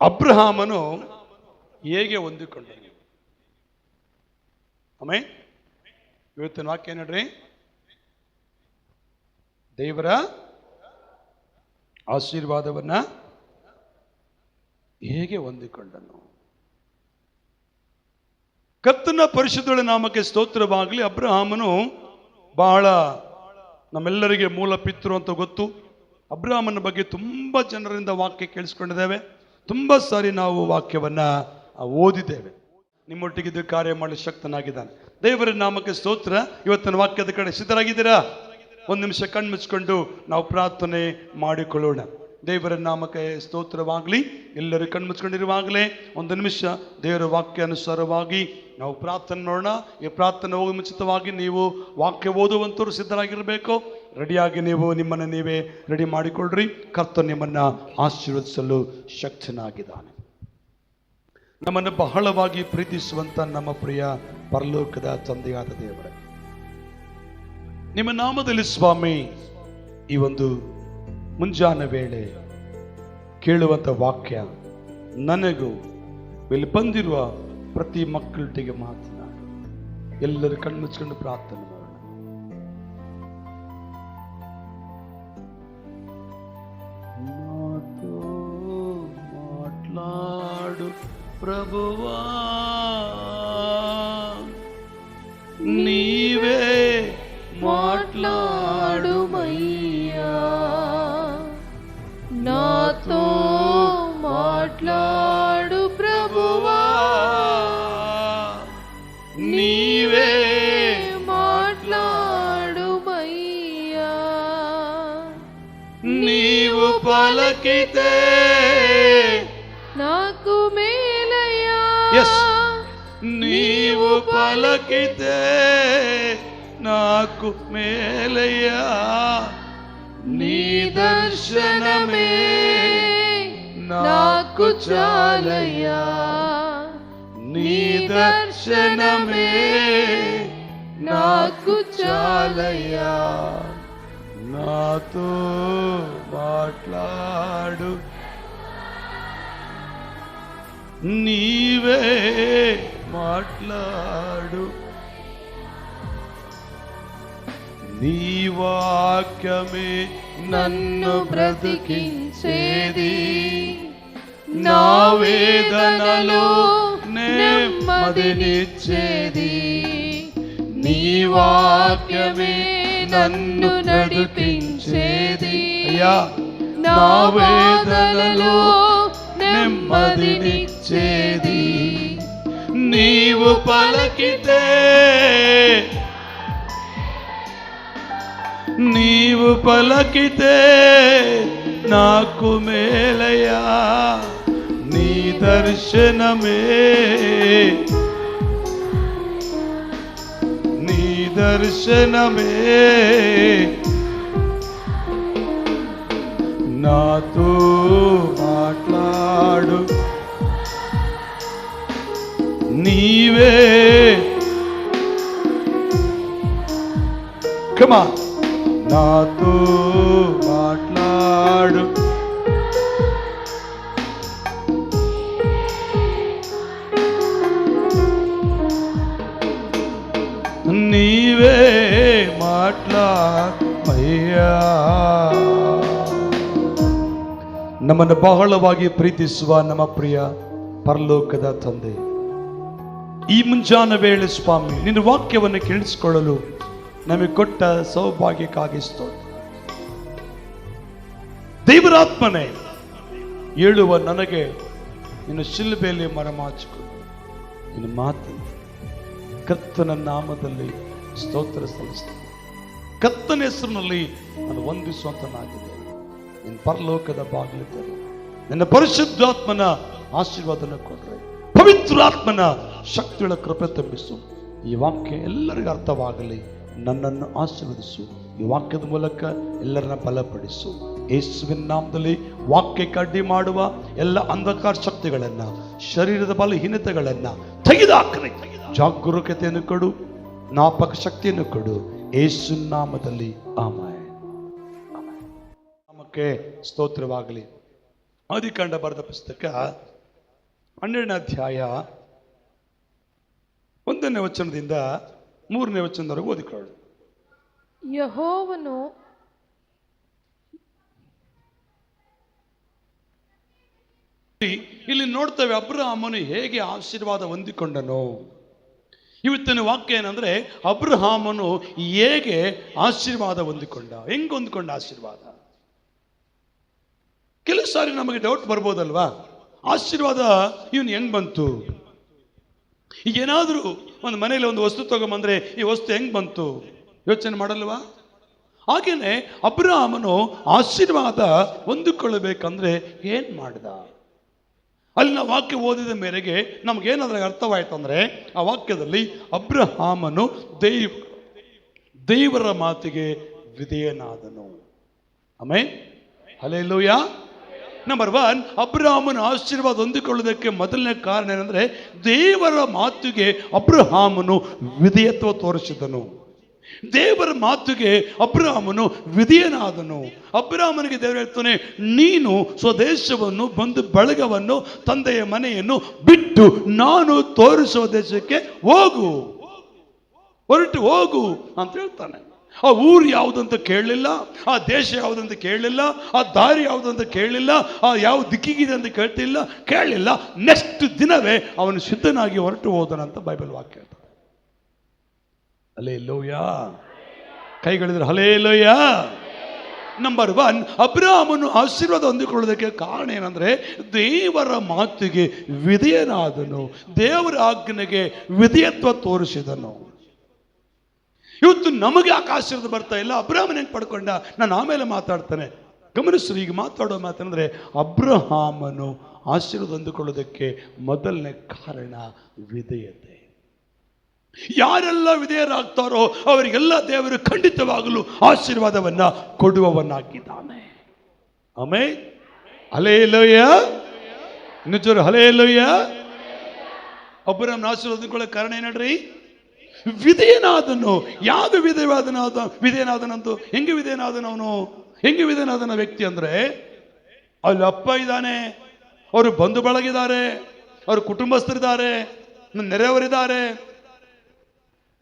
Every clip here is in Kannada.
ಅಬ್ರಹಾಮನು ಹೇಗೆ ಹೊಂದಿಕೊಂಡನು? ಆಮೇಲೆ ಇವತ್ತಿನ ವಾಕ್ಯ ನೋಡ್ರಿ, ದೇವರ ಆಶೀರ್ವಾದವನ್ನ ಹೇಗೆ ಹೊಂದಿಕೊಂಡನು? ಕರ್ತನ ಪರಿಶುದ್ಧ ನಾಮಕ್ಕೆ ಸ್ತೋತ್ರವಾಗಲಿ. ಅಬ್ರಹಾಮನು ಬಹಳ ನಮ್ಮೆಲ್ಲರಿಗೆ ಮೂಲ ಪಿತೃ ಅಂತ ಗೊತ್ತು. ಅಬ್ರಹಾಮನ ಬಗ್ಗೆ ತುಂಬ ಜನರಿಂದ ವಾಕ್ಯ ಕೇಳಿಸ್ಕೊಂಡಿದ್ದೇವೆ. ತುಂಬ ಸಾರಿ ನಾವು ವಾಕ್ಯವನ್ನ ಓದಿದ್ದೇವೆ. ನಿಮ್ಮೊಟ್ಟಿಗಿದ್ದು ಕಾರ್ಯ ಮಾಡಲು ಶಕ್ತನಾಗಿದ್ದಾನೆ. ದೇವರ ನಾಮಕ್ಕೆ ಸ್ತೋತ್ರ. ಇವತ್ತಿನ ವಾಕ್ಯದ ಕಡೆ ಸಿದ್ಧರಾಗಿದ್ದೀರಾ? ಒಂದು ನಿಮಿಷ ಕಣ್ಣು ಮುಚ್ಚಿಕೊಂಡು ನಾವು ಪ್ರಾರ್ಥನೆ ಮಾಡಿಕೊಳ್ಳೋಣ. ದೇವರ ನಾಮಕ್ಕೆ ಸ್ತೋತ್ರವಾಗಲಿ. ಎಲ್ಲರೂ ಕಣ್ಣು ಮುಚ್ಕೊಂಡಿರುವಾಗಲೇ ಒಂದು ನಿಮಿಷ ದೇವರ ವಾಕ್ಯ ಅನುಸಾರವಾಗಿ ನಾವು ಪ್ರಾರ್ಥನೆ ನೋಡೋಣ. ಈ ಪ್ರಾರ್ಥನೆ ಹೋಗಿ ಮುಂಚಿತವಾಗಿ ನೀವು ವಾಕ್ಯ ಓದುವಂತರು ಸಿದ್ಧರಾಗಿರಬೇಕು. ರೆಡಿಯಾಗಿ ನೀವು ನಿಮ್ಮನ್ನು ನೀವೇ ರೆಡಿ ಮಾಡಿಕೊಳ್ಳ್ರಿ. ಕರ್ತನು ನಿಮ್ಮನ್ನು ಆಶೀರ್ವದಿಸಲು ಶಕ್ತನಾಗಿದ್ದಾನೆ. ನಮ್ಮನ್ನು ಬಹಳವಾಗಿ ಪ್ರೀತಿಸುವಂತ ನಮ್ಮ ಪ್ರಿಯ ಪರಲೋಕದ ತಂದೆಯಾದ ದೇವರೇ, ನಿಮ್ಮ ನಾಮದಲ್ಲಿ ಸ್ವಾಮಿ ಈ ಒಂದು ಮುಂಜಾನೆ ವೇಳೆ ಕೇಳುವಂಥ ವಾಕ್ಯ ನನಗೂ ಇಲ್ಲಿ ಬಂದಿರುವ ಪ್ರತಿ ಮಕ್ಕಳೊಟ್ಟಿಗೆ ಮಾತನಾಡಿ. ಎಲ್ಲರೂ ಕಣ್ಣು ಮುಚ್ಕೊಂಡು ಪ್ರಾರ್ಥನೆ ಮಾಡೋಣ. ಮಾತನಾಡು ಪ್ರಭುವಾ, ನೀವೇ మాట్లాడు మయ్యా, నాతో మాట్లాడు ప్రభువా, నీవే మాట్లాడు మయ్యా. నీవు పలికితే నాకు మేలయ్యా, నీవు పలికితే నాకు మేలయ్యా. నీ దర్శనమే నాకు చాలయ్యా, నీ దర్శనమే నాకు చాలయ్యా. నాతో మాట్లాడు, నీవే మాట్లాడు. నీ వాక్యమే నన్ను బ్రతికించేది, నా వేదనలో నెమ్మదినిచ్చేది. నీ వాక్యమే నన్ను నడిపించేది, అయ్యా నా వేదనలో నెమ్మదినిచ్చేది. నీవు పలికితే, నీవు పలికితే నాకు మేలయ్యా. నీ దర్శనమే, నీ దర్శనమే నాతో మాట్లాడు, నీవే. Come on. నాతో మాట్లాడు, నీవే మాట్లాడయ్యా. ನಮ್ಮನ್ನು ಬಹಳವಾಗಿ ಪ್ರೀತಿಸುವ ನಮ್ಮ ಪ್ರಿಯ ಪರಲೋಕದ ತಂದೆ, ಈ ಮುಂಜಾನೆ ವೇಳೆ ಸ್ವಾಮಿ ನಿನ್ನ ವಾಕ್ಯವನ್ನು ಕೇಳಿಸಿಕೊಳ್ಳಲು ನಮಗೆ ಕೊಟ್ಟ ಸೌಭಾಗ್ಯಕ್ಕಾಗಿ ಸ್ತೋತ್ರ. ದೇವರಾತ್ಮನೇ, ಹೇಳುವ ನನಗೆ ನಿನ್ನ ಶಿಲುಬೆಯಲ್ಲಿ ಮರೆಮಾಚಿಕೊಂಡು ನಿನ್ನ ಮಾತು ಕರ್ತನ ನಾಮದಲ್ಲಿ ಸ್ತೋತ್ರ ಸಲ್ಲಿಸ್ತೇನೆ. ಕರ್ತನ ಹೆಸರಿನಲ್ಲಿ ನಾನು ವಂದಿಸುವಂತನಾಗಿದ್ದೇನೆ. ನಿನ್ನ ಪರಲೋಕದ ಬಾಗಿಲಿದ್ದರೆ ನಿನ್ನ ಪರಿಶುದ್ಧಾತ್ಮನ ಆಶೀರ್ವಾದನ ಕೊಡ್ರೆ, ಪವಿತ್ರಾತ್ಮನ ಶಕ್ತಿಗಳ ಕೃಪೆ ತುಂಬಿಸು. ಈ ವಾಕ್ಯ ಎಲ್ಲರಿಗೂ ಅರ್ಥವಾಗಲಿ. ನನ್ನನ್ನು ಆಶೀರ್ವದಿಸು. ಈ ವಾಕ್ಯದ ಮೂಲಕ ಎಲ್ಲರನ್ನ ಬಲಪಡಿಸು. ಯೇಸುವಿನ ನಾಮದಲ್ಲಿ ವಾಕ್ಯಕ್ಕೆ ಅಡ್ಡಿ ಮಾಡುವ ಎಲ್ಲ ಅಂಧಕಾರ ಶಕ್ತಿಗಳನ್ನ, ಶರೀರದ ಬಲಹೀನತೆಗಳನ್ನ ತೆಗೆದುಹಾಕಲಿ. ಜಾಗರೂಕತೆಯನ್ನು ಕೊಡು, ಜ್ಞಾಪಕ ಶಕ್ತಿಯನ್ನು ಕೊಡು. ಯೇಸು ನಾಮದಲ್ಲಿ ಆಮೆನ್. ನಾಮಕ್ಕೆ ಸ್ತೋತ್ರವಾಗಲಿ. ಆದಿಕಾಂಡ ಬರೆದ ಪುಸ್ತಕ 12ನೇ ಅಧ್ಯಾಯ 1ನೇ ವಚನದಿಂದ 3ನೇ ವಚನದವರೆಗೂ ಓದಿಕೊಳ್ಳಿ. ಯೆಹೋವನು ಇಲ್ಲಿ ನೋಡ್ತೇವೆ ಅಬ್ರಹಾಮನು ಹೇಗೆ ಆಶೀರ್ವಾದ ಹೊಂದಿಕೊಂಡನು. ಇವತ್ತಿನ ವಾಕ್ಯ ಏನಂದ್ರೆ ಅಬ್ರಹಾಮನು ಹೇಗೆ ಆಶೀರ್ವಾದ ಹೊಂದಿಕೊಂಡ, ಹೆಂಗ್ ಹೊಂದಿಕೊಂಡ ಆಶೀರ್ವಾದ. ಕೆಲವು ಸಾರಿ ನಮಗೆ ಡೌಟ್ ಬರ್ಬೋದಲ್ವಾ, ಆಶೀರ್ವಾದ ಇವನು ಹೆಂಗ್ ಬಂತು. ಈಗ ಏನಾದರೂ ಒಂದು ಮನೇಲಿ ಒಂದು ವಸ್ತು ತಗೊಂಬಂದ್ರೆ ಈ ವಸ್ತು ಹೆಂಗ್ ಬಂತು ಯೋಚನೆ ಮಾಡಲ್ವಾ. ಹಾಗೇನೆ ಅಬ್ರಹಾಮನು ಆಶೀರ್ವಾದ ಹೊಂದಿಕೊಳ್ಳಬೇಕಂದ್ರೆ ಏನ್ ಮಾಡ್ದ. ಅಲ್ಲಿನ ವಾಕ್ಯ ಓದಿದ ಮೇರೆಗೆ ನಮಗೇನಾದ್ರೂ ಅರ್ಥವಾಯ್ತು ಅಂದ್ರೆ ಆ ವಾಕ್ಯದಲ್ಲಿ ಅಬ್ರಹಾಮನು ದೇವರ ಮಾತಿಗೆ ವಿಧೇಯನಾದನು. Amen, hallelujah. ನಂಬರ್ 1, ಅಬ್ರಹಾಮನ ಆಶೀರ್ವಾದ ಹೊಂದಿಕೊಳ್ಳುವುದಕ್ಕೆ ಮೊದಲನೇ ಕಾರಣ ಏನಂದ್ರೆ ದೇವರ ಮಾತಿಗೆ ಅಬ್ರಹಾಮನು ವಿಧೇಯತ್ವ ತೋರಿಸಿದನು. ದೇವರ ಮಾತಿಗೆ ಅಬ್ರಹಾಮನು ವಿಧೇಯನಾದನು. ಅಬ್ರಹಾಮನಿಗೆ ದೇವರು ಹೇಳ್ತಾನೆ, ನೀನು ಸ್ವದೇಶವನ್ನು ಬಂದು ಬಳಗವನ್ನು ತಂದೆಯ ಮನೆಯನ್ನು ಬಿಟ್ಟು ನಾನು ತೋರಿಸುವ ದೇಶಕ್ಕೆ ಹೊರಟು ಹೋಗು ಅಂತ ಹೇಳ್ತಾನೆ. ಆ ಊರು ಯಾವುದಂತ ಕೇಳಲಿಲ್ಲ, ಆ ದೇಶ ಯಾವುದಂತ ಕೇಳಲಿಲ್ಲ, ಆ ದಾರಿ ಯಾವುದಂತ ಕೇಳಲಿಲ್ಲ, ಆ ಯಾವ ದಿಕ್ಕಿಗಿದೆ ಅಂತ ಕೇಳಲಿಲ್ಲ. ನೆಕ್ಸ್ಟ್ ದಿನವೇ ಅವನು ಸಿದ್ಧನಾಗಿ ಹೊರಟು ಹೋದನಂತ ಬೈಬಲ್ ವಾಕ್ಯ ಹೇಳ್ತಾನೆ. Hallelujah, ಕೈಗಳಿದ್ರೆ hallelujah. ನಂಬರ್ 1, ಅಬ್ರಹಾಮನು ಆಶೀರ್ವಾದ ಹೊಂದಿಕೊಳ್ಳೋದಕ್ಕೆ ಕಾರಣ ಏನಂದ್ರೆ ದೇವರ ಮಾತಿಗೆ ವಿಧೇಯನಾದನು, ದೇವರ ಆಜ್ಞೆಗೆ ವಿಧೇಯತ್ವ ತೋರಿಸಿದನು. ಇವತ್ತು ನಮಗೆ ಆಶೀರ್ವಾದ ಬರ್ತಾ ಇಲ್ಲ, ಅಬ್ರಹಾಮನ ಹೆಂಗೆ ಪಡ್ಕೊಂಡ ನಾನು ಆಮೇಲೆ ಮಾತಾಡ್ತಾನೆ. ಗಮನಿಸ್ರಿ, ಈಗ ಮಾತಾಡೋ ಮಾತಂದ್ರೆ ಅಬ್ರಹಾಮನು ಆಶೀರ್ವಾದ ಹೊಂದಿಕೊಳ್ಳೋದಕ್ಕೆ ಮೊದಲನೇ ಕಾರಣ ವಿಧೇಯತೆ. ಯಾರೆಲ್ಲ ವಿಧೇಯರಾಗ್ತಾರೋ ಅವರಿಗೆಲ್ಲ ದೇವರು ಖಂಡಿತವಾಗಲು ಆಶೀರ್ವಾದವನ್ನ ಕೊಡುವವನಾಗಿದ್ದಾನೆ. Amen, hallelujah. ನಿಜರು ಹಲ್ಲೆಲೂಯಾ. ಅಬ್ರಹಾಮನ ಆಶೀರ್ವಾದ ಹೊಂದಿಕೊಳ್ಳೋ ಕಾರಣ ಏನಡ್ರಿ, ವಿಧೇಯನಾದನು. ಯಾವುದು ವಿಧೇಯನಾದನಂತೂ ಹೆಂಗೆ ವಿಧೇಯನಾದನ ವ್ಯಕ್ತಿ ಅಂದ್ರೆ ಅಲ್ಲಿ ಅಪ್ಪ ಇದ್ದಾನೆ, ಅವರು ಬಂಧು ಬಳಗಿದ್ದಾರೆ, ಅವ್ರ ಕುಟುಂಬಸ್ಥರಿದ್ದಾರೆ, ನೆರೆಯವರಿದ್ದಾರೆ,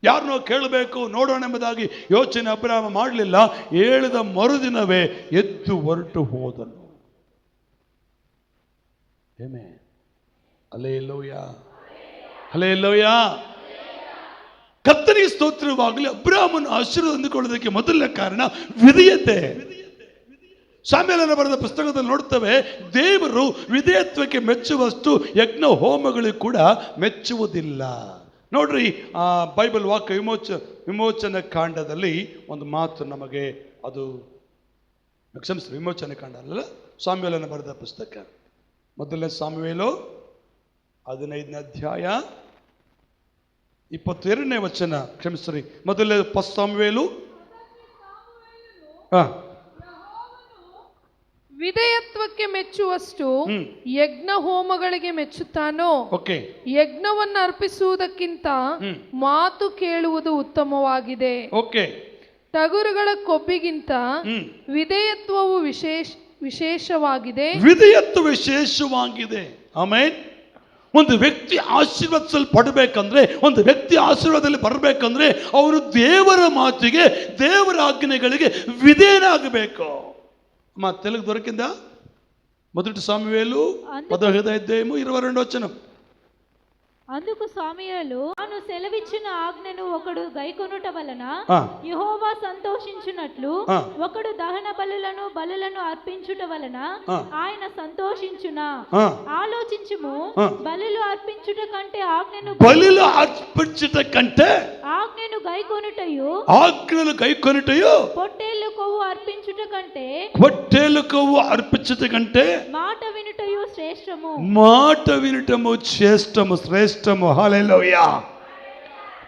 ಯಾರನ್ನೋ ಕೇಳಬೇಕು ನೋಡೋಣ ಎಂಬುದಾಗಿ ಯೋಚನೆ ಅಬ್ರಹಾಮ ಮಾಡಲಿಲ್ಲ. ಹೇಳಿದ ಮರುದಿನವೇ ಎದ್ದು ಹೊರಟು ಹೋದನು. Amen, hallelujah, hallelujah. ಕರ್ತನಿಗೆ ಸ್ತೋತ್ರವಾಗಲಿ. ಅಬ್ರಹಾಮನು ಆಶೀರ್ವಾದ ಹೊಂದಿಕೊಳ್ಳೋದಕ್ಕೆ ಮೊದಲನೇ ಕಾರಣ ವಿಧೇಯತೆ. ಸಾಮ್ಯೇಲನ ಬರೆದ ಪುಸ್ತಕದಲ್ಲಿ ನೋಡ್ತೇವೆ, ದೇವರು ವಿಧೇಯತ್ವಕ್ಕೆ ಮೆಚ್ಚುವಷ್ಟು ಯಜ್ಞ ಹೋಮಗಳಿಗೆ ಕೂಡ ಮೆಚ್ಚುವುದಿಲ್ಲ. ನೋಡ್ರಿ, ಆ ಬೈಬಲ್ ವಾಕ್ಯ ವಿಮೋಚನ ಕಾಂಡದಲ್ಲಿ ಒಂದು ಮಾತು ನಮಗೆ, ಅದು ಕ್ಷಮಿಸ್ರಿ, ವಿಮೋಚನೆ ಕಾಂಡ ಅಲ್ಲ, ಸಾಮ್ಯೇಲನ ಬರೆದ ಪುಸ್ತಕ ಮೊದಲನೇ ಸಾಮುವೇಲು 15ನೇ ಅಧ್ಯಾಯ 22ನೇ ವಚನ. ಕ್ಷಮಿಸ್ರಿ, ಮೊದಲನೇ ಸಾಮುವೇಲು ವಿಧೇಯತ್ವಕ್ಕೆ ಮೆಚ್ಚುವಷ್ಟು ಯಜ್ಞ ಹೋಮಗಳಿಗೆ ಮೆಚ್ಚುತ್ತಾನೋ. ಓಕೆ, ಯಜ್ಞವನ್ನು ಅರ್ಪಿಸುವುದಕ್ಕಿಂತ ಮಾತು ಕೇಳುವುದು ಉತ್ತಮವಾಗಿದೆ. ಓಕೆ, ಟಗರುಗಳ ಕೊಬ್ಬಿಗಿಂತ ವಿಧೇಯತ್ವವು ವಿಶೇಷವಾಗಿದೆ. ವಿಧೇಯತ್ವ ವಿಶೇಷವಾಗಿದೆ. ಆಮೆನ್. ಒಂದು ವ್ಯಕ್ತಿ ಆಶೀರ್ವಾದಿಸಲ್ಪಡಬೇಕಂದ್ರೆ, ಒಂದು ವ್ಯಕ್ತಿ ಆಶೀರ್ವಾದದಲ್ಲಿ ಬರಬೇಕಂದ್ರೆ ಅವನು ದೇವರ ಮಾತಿಗೆ, ದೇವರ ಆಜ್ಞೆಗಳಿಗೆ ವಿಧೇಯನಾಗಬೇಕು. తెలుగు దొరికిందా? మొదటి సామువేలు 15వ అధ్యాయము 22వ వచనం. అందుకు సమూయేలు, తాను సెలవిచ్చిన ఆజ్ఞను ఒకడు గైకొనుట వలన యెహోవా సంతోషించునట్లు ఒకడు దహన బలులను అర్పించుట వలన ఆయన సంతోషించునా? ఆలోచించుము, బలులు అర్పించుట కంటే ఆజ్ఞను గైకొనుటయు పొట్టేలు కొవ్వు అర్పించుట కంటే మాట వినుటయు ಶ್ರೇಷ್ಠము. ಹಲ್ಲೆಲೂಯಾ.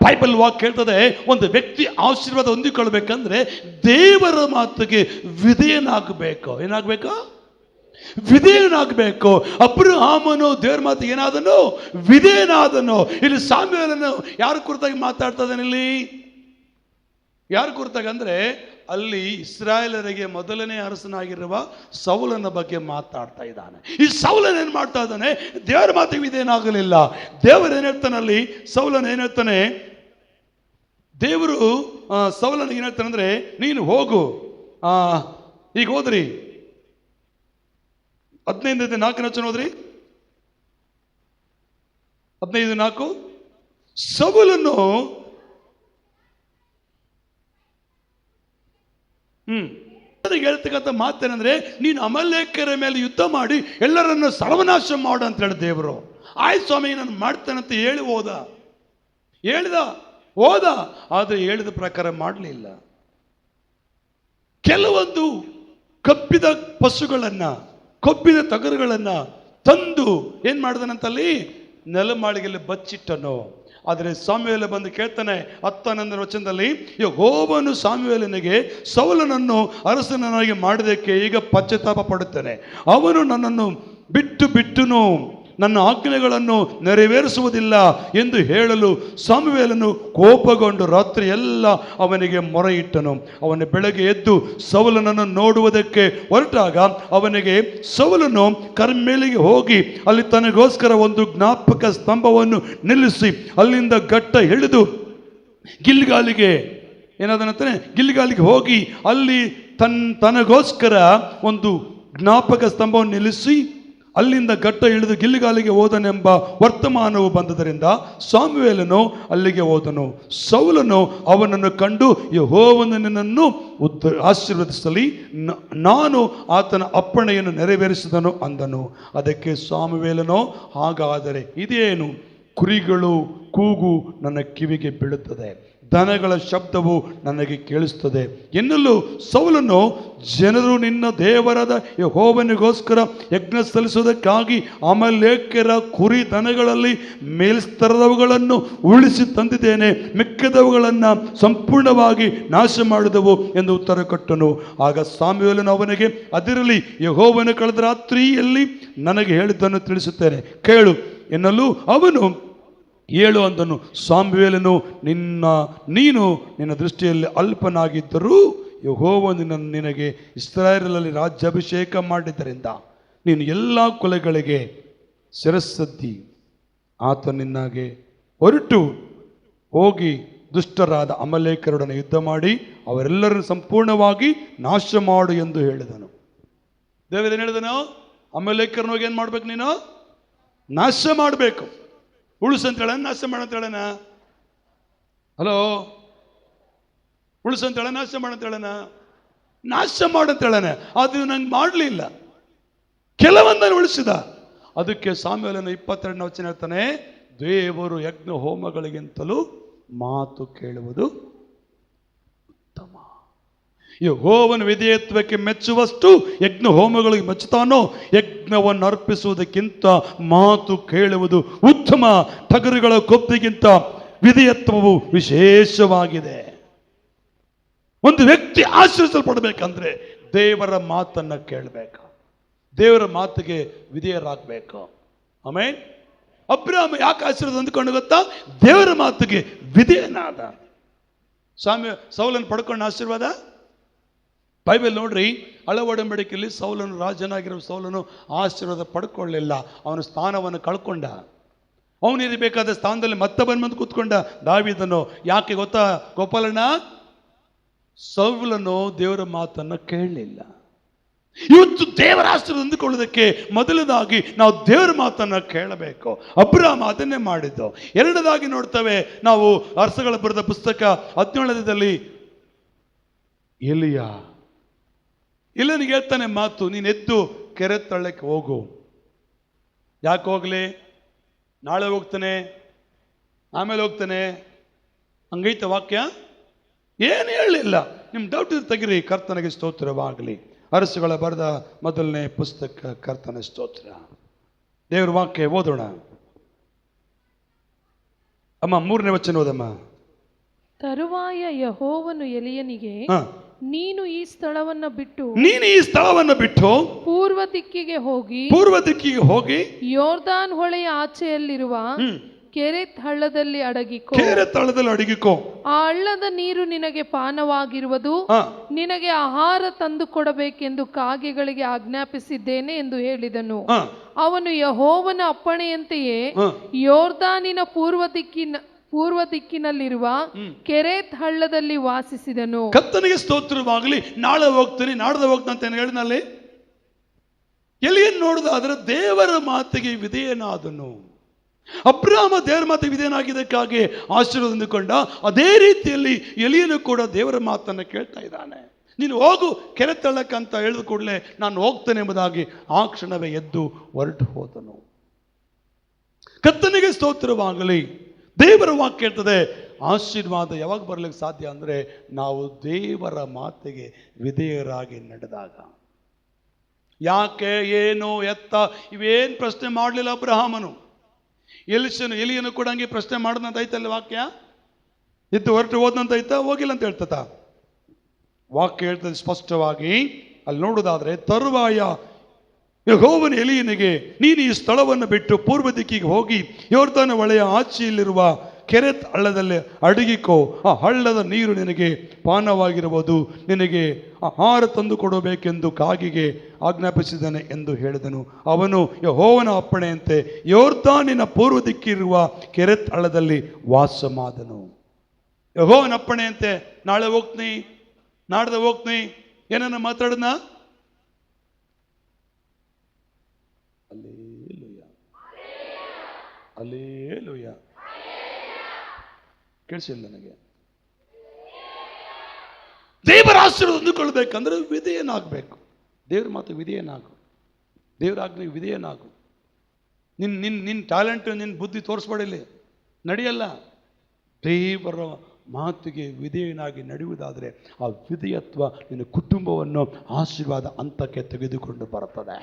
ಬೈಬಲ್ ವಾಕ್ಯ ಹೇಳ್ತದೆ, ಒಂದು ವ್ಯಕ್ತಿ ಆಶೀರ್ವಾದ ಹೊಂದಿಕೊಳ್ಬೇಕಂದ್ರೆ ದೇವರ ಮಾತಿಗೆ ವಿಧೇಯನಾಗಬೇಕು. ಏನಾಗಬೇಕು? ವಿಧೇಯನಾಗಬೇಕು. ಅಬ್ರಹಾಮನು ದೇವರ ಮಾತಿಗೆ ಏನಾದನು? ವಿಧೇಯನಾದನು. ಇಲ್ಲಿ ಸಾಮ್ಯೇಲನು ಯಾರ ಕುರಿತಾಗಿ ಮಾತಾಡ್ತಾ ಇದ್ದಾನೆ? ಇಲ್ಲಿ ಯಾರ ಕುರಿತಾಗಿ ಅಂದ್ರೆ ಅಲ್ಲಿ ಇಸ್ರಾಯೇಲರಿಗೆ ಮೊದಲನೇ ಅರಸನಾಗಿರುವ ಸೌಲನ ಬಗ್ಗೆ ಮಾತಾಡ್ತಾ ಇದ್ದಾನೆ. ಈ ಸೌಲನ್ ಏನ್ ಮಾಡ್ತಾ ಇದ್ದಾನೆ? ದೇವರ ಮಾತಿಗೆ ಇದೇನಾಗಲಿಲ್ಲ. ದೇವರು ಏನ್ ಹೇಳ್ತಾನೆ ಅಲ್ಲಿ? ಸೌಲನ್ ಏನ್ ಹೇಳ್ತಾನೆ? ದೇವರು ಸೌಲನಿಗೆ ಏನ್ ಹೇಳ್ತಾನೆ ಅಂದ್ರೆ, ನೀನು ಹೋಗು. ಈಗ ಹೋದ್ರಿ 15:4 ಹೋದ್ರಿ. 15:4 ಸೌಲನು ಹೇಳ್ತಕ್ಕಂಥ ಮಾತೇನಂದ್ರೆ, ನೀನು ಅಮಲೇಕರ ಮೇಲೆ ಯುದ್ಧ ಮಾಡಿ ಎಲ್ಲರನ್ನು ಸರ್ವನಾಶ ಮಾಡು ಅಂತ ಹೇಳಿ ದೇವರು. ಆಯ್ತು ಸ್ವಾಮಿ ನಾನು ಮಾಡ್ತೇನೆ ಅಂತ ಹೇಳಿ ಹೋದ, ಆದರೆ ಹೇಳಿದ ಪ್ರಕಾರ ಮಾಡಲಿಲ್ಲ. ಕೆಲವೊಂದು ಕಬ್ಬಿದ ಪಶುಗಳನ್ನ, ಕೊಬ್ಬಿದ ಟಗರುಗಳನ್ನ ತಂದು ಏನ್ ಮಾಡಿದನಂತಲ್ಲಿ ನೆಲಮಾಳಿಗೆಯಲ್ಲಿ ಬಚ್ಚಿಟ್ಟನು. ಆದರೆ ಸಾಮುವೇಲ ಬಂದು ಕೇಳ್ತಾನೆ 10 ವಚನದಲ್ಲಿ, ಯೆಹೋವನು ಸಾಮುವೇಲನಿಗೆ ಸೌಲನನ್ನು ಅರಸನನ್ನಾಗಿ ಮಾಡಿದಕ್ಕೆ ಈಗ ಪಶ್ಚಾತ್ತಾಪ ಪಡುತ್ತೇನೆ. ಅವನು ನನ್ನನ್ನು ಬಿಟ್ಟುನು ನನ್ನ ಆಜ್ಞೆಗಳನ್ನು ನೆರವೇರಿಸುವುದಿಲ್ಲ ಎಂದು ಹೇಳಲು ಸಾಮುವೇಲನು ಕೋಪಗೊಂಡು ರಾತ್ರಿ ಎಲ್ಲ ಅವನಿಗೆ ಮೊರೆ ಇಟ್ಟನು. ಅವನು ಬೆಳಗ್ಗೆ ಎದ್ದು ಸೌಲನನ್ನು ನೋಡುವುದಕ್ಕೆ ಹೊರಟಾಗ ಅವನಿಗೆ ಸೌಲನು ಕರ್ಮೇಲಿಗೆ ಹೋಗಿ ಅಲ್ಲಿ ತನಗೋಸ್ಕರ ಒಂದು ಜ್ಞಾಪಕ ಸ್ತಂಭವನ್ನು ನಿಲ್ಲಿಸಿ ಅಲ್ಲಿಂದ ಗಟ್ಟ ಹಿಡಿದು ಗಿಲ್ಗಾಲಿಗೆ ಹೋಗಿ ಅಲ್ಲಿ ತನಗೋಸ್ಕರ ಒಂದು ಜ್ಞಾಪಕ ಸ್ತಂಭವನ್ನು ನಿಲ್ಲಿಸಿ ಅಲ್ಲಿಂದ ಗಟ್ಟ ಇಳಿದು ಗಿಲ್ಗಾಲಿಗೆ ಹೋದನೆಂಬ ವರ್ತಮಾನವು ಬಂದದರಿಂದ ಸಾಮುವೇಲನು ಅಲ್ಲಿಗೆ ಹೋದನು. ಸೌಲನು ಅವನನ್ನು ಕಂಡು, ಯೆಹೋವನು ನಿನ್ನನ್ನು ಆಶೀರ್ವದಿಸಲಿ, ನಾನು ಆತನ ಅಪ್ಪಣೆಯನ್ನು ನೆರವೇರಿಸಿದನು ಅಂದನು. ಅದಕ್ಕೆ ಸಾಮುವೇಲನು, ಹಾಗಾದರೆ ಇದೇನು? ಕುರಿಗಳು ಕೂಗು ನನ್ನ ಕಿವಿಗೆ ಬೀಳುತ್ತದೆ, ದನಗಳ ಶಬ್ದವು ನನಗೆ ಕೇಳಿಸುತ್ತದೆ ಎನ್ನಲು ಸೌಲನು, ಜನರು ನಿನ್ನ ದೇವರಾದ ಯೆಹೋವನಿಗೋಸ್ಕರ ಯಜ್ಞ ಸಲ್ಲಿಸುವುದಕ್ಕಾಗಿ ಅಮಲೇಕ್ಯರ ಕುರಿ ದನಗಳಲ್ಲಿ ಮೇಲ್ಸ್ತರದವುಗಳನ್ನು ಉಳಿಸಿ ತಂದಿದ್ದೇನೆ, ಮಿಕ್ಕದವುಗಳನ್ನು ಸಂಪೂರ್ಣವಾಗಿ ನಾಶ ಮಾಡಿದವು ಎಂದು ಉತ್ತರ ಕೊಟ್ಟನು. ಆಗ ಸಾಮುವೇಲನು ಅವನಿಗೆ, ಅದಿರಲಿ, ಯೆಹೋವನು ಕಳೆದ ರಾತ್ರಿಯಲ್ಲಿ ನನಗೆ ಹೇಳಿದ್ದನ್ನು ತಿಳಿಸುತ್ತೇನೆ, ಕೇಳು ಎನ್ನಲು ಅವನು, ಹೇಳು ಅಂದನು. ಸಾಮುವೇಲನು, ನೀನು ನಿನ್ನ ದೃಷ್ಟಿಯಲ್ಲಿ ಅಲ್ಪನಾಗಿದ್ದರೂ ಯೆಹೋವನು ನಿನಗೆ ಇಸ್ರಾಯೇಲಲ್ಲಿ ರಾಜ್ಯಾಭಿಷೇಕ ಮಾಡಿದ್ದರಿಂದ ನೀನು ಎಲ್ಲ ಕುಲಗಳಿಗೆ ಶಿರಸ್ಸದ್ದಿ. ಆತ ನಿನ್ನಾಗೆ ಹೊರಟು ಹೋಗಿ ದುಷ್ಟರಾದ ಅಮಲೇಕರೊಡನೆ ಯುದ್ಧ ಮಾಡಿ ಅವರೆಲ್ಲರನ್ನು ಸಂಪೂರ್ಣವಾಗಿ ನಾಶ ಮಾಡು ಎಂದು ಹೇಳಿದನು. ದೇವರೇನು ಹೇಳಿದನು? ಅಮಲೇಕರನ್ನ ಹೋಗಿ ಏನು ಮಾಡ್ಬೇಕು? ನೀನು ನಾಶ ಮಾಡಬೇಕು. ಉಳಿಸಂತ ಹೇಳ, ನಾಶ ಮಾಡಂತ ಹೇಳನ? ಹಲೋ, ಉಳಿಸಂತ ಹೇಳ, ನಾಶ ಮಾಡಂತ ಹೇಳನ? ನಾಶ ಮಾಡಂತ ಹೇಳನ. ಅದು ನಂಗೆ ಮಾಡಲಿಲ್ಲ, ಕೆಲವೊಂದನ್ನು ಉಳಿಸಿದ. ಅದಕ್ಕೆ ಸಾಮುವೇಲನು 22ನೇ ವಚನ ಹೇಳ್ತಾನೆ, ದೇವರು ಯಜ್ಞ ಹೋಮಗಳಿಗಿಂತಲೂ ಮಾತು ಕೇಳುವುದು ಉತ್ತಮ. ಯೆಹೋವನ ವಿಧೇಯತ್ವಕ್ಕೆ ಮೆಚ್ಚುವಷ್ಟು ಯಜ್ಞ ಹೋಮಗಳಿಗೆ ಮೆಚ್ಚುತ್ತಾನೋ, ಯಜ್ಞವನ್ನು ಅರ್ಪಿಸುವುದಕ್ಕಿಂತ ಮಾತು ಕೇಳುವುದು ಉತ್ತಮ. ಟಗರುಗಳ ಕೊಬ್ಬಿಗಿಂತ ವಿಧೇಯತ್ವವು ವಿಶೇಷವಾಗಿದೆ. ಒಂದು ವ್ಯಕ್ತಿ ಆಶೀರ್ವಿಸಲ್ಪಡಬೇಕಂದ್ರೆ ದೇವರ ಮಾತನ್ನ ಕೇಳಬೇಕು, ದೇವರ ಮಾತಿಗೆ ವಿಧೇಯರಾಗಬೇಕು. ಆಮೇಲೆ ಅಬ್ರಾಮ ಯಾಕೆ ಆಶೀರ್ವಾದ ಅಂದ್ಕೊಂಡು ಗೊತ್ತಾ? ದೇವರ ಮಾತಿಗೆ ವಿಧೇಯನಾದ. ಸೌಲನ್ ಪಡ್ಕೊಂಡ ಆಶೀರ್ವಾದ ಬೈಬಲ್ ನೋಡ್ರಿ. ಹಳೆ ಒಡಂಬಡಿಕೆಯಲ್ಲಿ ಸೌಲನು, ರಾಜನಾಗಿರೋ ಸೌಲನು ಆಶೀರ್ವಾದ ಪಡ್ಕೊಳ್ಳಿಲ್ಲ, ಅವನ ಸ್ಥಾನವನ್ನು ಕಳ್ಕೊಂಡ. ಅವನಿರಬೇಕಾದ ಸ್ಥಾನದಲ್ಲಿ ಮತ್ತೆ ಬಂದು ಕೂತ್ಕೊಂಡ ದಾವೀದನು. ಯಾಕೆ ಗೊತ್ತಾ ಗೋಪಾಲಣ್ಣ? ಸೌಲನು ದೇವರ ಮಾತನ್ನು ಕೇಳಲಿಲ್ಲ. ಇವತ್ತು ದೇವರ ಆಶೀರ್ವಾದ ಹೊಂದಿಕೊಳ್ಳೋದಕ್ಕೆ ಮೊದಲದಾಗಿ ನಾವು ದೇವರ ಮಾತನ್ನು ಕೇಳಬೇಕು. ಅಬ್ರಾಮ ಅದನ್ನೇ ಮಾಡಿದ್ದು. ಎರಡದಾಗಿ ನೋಡ್ತೇವೆ ನಾವು ಅರಸಗಳ ಬರೆದ ಪುಸ್ತಕ 17ನೇದಲ್ಲಿ ಎಲಿಯನಿಗೆ ಹೇಳ್ತಾನೆ ಮಾತು, ನೀನು ಎದ್ದು ಕೆರೆ ತಳ್ಳಕ್ಕೆ ಹೋಗು. ಯಾಕೆ ಹೋಗ್ಲಿ? ನಾಳೆ ಹೋಗ್ತಾನೆ, ಆಮೇಲೆ ಹೋಗ್ತಾನೆ, ಹಂಗೈತ ವಾಕ್ಯ? ಏನು ಹೇಳಲಿಲ್ಲ. ನಿಮ್ಮ ಡೌಟ್ ತೆಗಿರಿ. ಕರ್ತನಿಗೆ ಸ್ತೋತ್ರವಾಗಲಿ. ಅರಸುಗಳ ಬರೆದ ಮೊದಲನೇ ಪುಸ್ತಕ ಕರ್ತನ ಸ್ತೋತ್ರ. ದೇವರ ವಾಕ್ಯ ಓದೋಣ. ಅಮ್ಮ 3ನೇ ವಚನ ಓದಮ್ಮ. ತರುವಾಯ ಯೆಹೋವನು ಎಲಿಯನಿಗೆ, ನೀನು ಈ ಸ್ಥಳವನ್ನು ಬಿಟ್ಟು ಪೂರ್ವ ದಿಕ್ಕಿಗೆ ಹೋಗಿ ಯೋರ್ದಾನ್ ಹೊಳೆಯ ಆಚೆಯಲ್ಲಿರುವ ಕೆರೆತ್ ಹಳ್ಳದಲ್ಲಿ ಅಡಗಿಕೋ. ಕೆರೆತ್ ಹಳ್ಳದಲ್ಲಿ ಅಡಗಿಕೋ. ಆ ಹಳ್ಳದ ನೀರು ನಿನಗೆ ಪಾನವಾಗಿರುವುದು, ನಿನಗೆ ಆಹಾರ ತಂದು ಕೊಡಬೇಕೆಂದು ಕಾಗೆಗಳಿಗೆ ಆಜ್ಞಾಪಿಸಿದ್ದೇನೆ ಎಂದು ಹೇಳಿದನು. ಅವನು ಯೆಹೋವನ ಅಪ್ಪಣೆಯಂತೆಯೇ ಯೋರ್ದಾನಿನ ಪೂರ್ವ ದಿಕ್ಕಿನಲ್ಲಿರುವ ಕೆರೆತ್ ಹಳ್ಳದಲ್ಲಿ ವಾಸಿಸಿದನು. ಕರ್ತನಿಗೆ ಸ್ತೋತ್ರವಾಗಲಿ. ನಾಳೆ ಹೋಗ್ತೀನಿ, ನಾಡ್ದು ಹೋಗ್ತಾನೆ ಅಂತ ಹೇಳಿನಲ್ಲಿ ಎಲಿಯನ್ನು ನೋಡುದಾದ್ರೆ ದೇವರ ಮಾತಿಗೆ ವಿಧೇಯನಾದನು. ಅಬ್ರಾಮ ದೇವರ ಮಾತಿಗೆ ವಿಧೇಯನಾಗಿದ್ದಕ್ಕಾಗಿ ಆಶೀರ್ವಾದ ಹೊಂದಿಕೊಂಡ. ಅದೇ ರೀತಿಯಲ್ಲಿ ಎಲಿಯನು ಕೂಡ ದೇವರ ಮಾತನ್ನು ಕೇಳ್ತಾ ಇದ್ದಾನೆ. ನೀನು ಹೋಗು ಕೆರೆ ತಳ್ಳಕ್ಕಂತ ಹೇಳಿದ ಕೂಡಲೇ ನಾನು ಹೋಗ್ತೇನೆ ಎಂಬುದಾಗಿ ಆ ಕ್ಷಣವೇ ಎದ್ದು ಹೊರಟು ಹೋದನು. ಕರ್ತನಿಗೆ ಸ್ತೋತ್ರವಾಗಲಿ. ದೇವರ ವಾಕ್ಯ ಹೇಳ್ತದೆ, ಆಶೀರ್ವಾದ ಯಾವಾಗ ಬರಲಿಕ್ಕೆ ಸಾಧ್ಯ ಅಂದರೆ ನಾವು ದೇವರ ಮಾತಿಗೆ ವಿಧೇಯರಾಗಿ ನಡೆದಾಗ. ಯಾಕೆ, ಏನು, ಎತ್ತ ಇವೇನು ಪ್ರಶ್ನೆ ಮಾಡಲಿಲ್ಲ ಅಬ್ರಹಾಮನು. ಎಲಿಯನು ಕೂಡ ಹಂಗೆ ಪ್ರಶ್ನೆ ಮಾಡೋದಂತ ಐತಲ್ಲ ವಾಕ್ಯ. ಇತ್ತು ಹೊರಟು ಹೋದಂತ ಐತ, ಹೋಗಿಲ್ಲ ಅಂತ ಹೇಳ್ತದ ವಾಕ್ಯ. ಹೇಳ್ತದೆ ಸ್ಪಷ್ಟವಾಗಿ. ಅಲ್ಲಿ ನೋಡೋದಾದ್ರೆ, ತರುವಾಯ ಯೆಹೋವನು ಎಲಿಯನಿಗೆ, ನೀನು ಈ ಸ್ಥಳವನ್ನು ಬಿಟ್ಟು ಪೂರ್ವ ದಿಕ್ಕಿಗೆ ಹೋಗಿ ಯೋರ್ದಾನ ಹೊಳೆಯ ಆಚೆಯಲ್ಲಿರುವ ಕೆರೆತ್ ಹಳ್ಳದಲ್ಲಿ ಅಡಗಿಕೋ. ಆ ಹಳ್ಳದ ನೀರು ನಿನಗೆ ಪಾನವಾಗಿರುವುದು, ನಿನಗೆ ಆಹಾರ ತಂದು ಕೊಡಬೇಕೆಂದು ಕಾಗೆಗೆ ಆಜ್ಞಾಪಿಸಿದ್ದಾನೆ ಎಂದು ಹೇಳಿದನು. ಅವನು ಯೆಹೋವನ ಅಪ್ಪಣೆಯಂತೆ ಯೋರ್ದಾನಿನ ಪೂರ್ವ ದಿಕ್ಕಿರುವ ಕೆರೆತ್ ಹಳ್ಳದಲ್ಲಿ ವಾಸ ಮಾಡಿದನು. ಯೆಹೋವನ ಅಪ್ಪಣೆಯಂತೆ ನಾಳೆ ಹೋಗ್ತೀನಿ, ನಾಡ್ದು ಹೋಗ್ತೀನಿ, ಏನನ್ನ ಮಾತಾಡೋಣ. ಅಲ್ಲೇಲೂಯ ಕೇಳಿಸಿಲ್ಲ ನನಗೆ. ದೇವರ ಆಶೀರ್ವಾದ ಹೊಂದಿಕೊಳ್ಬೇಕಂದ್ರೆ ವಿಧೇಯನಾಗಬೇಕು. ದೇವ್ರ ಮಾತು ವಿಧೇಯನಾಗು, ದೇವರ ಆಜ್ಞೆಗೆ ವಿಧೇಯನಾಗು. ನಿನ್ನ ಟ್ಯಾಲೆಂಟ್, ನಿನ್ನ ಬುದ್ಧಿ ತೋರಿಸ್ಬೇಡಿಲ್ಲ, ನಡೆಯಲ್ಲ. ದೇವರ ಮಾತಿಗೆ ವಿಧೇಯನಾಗಿ ನಡೆಯುವುದಾದರೆ ಆ ವಿಧೇಯತ್ವ ನಿನ್ನ ಕುಟುಂಬವನ್ನು ಆಶೀರ್ವಾದ ಹಂತಕ್ಕೆ ತೆಗೆದುಕೊಂಡು ಬರುತ್ತದೆ.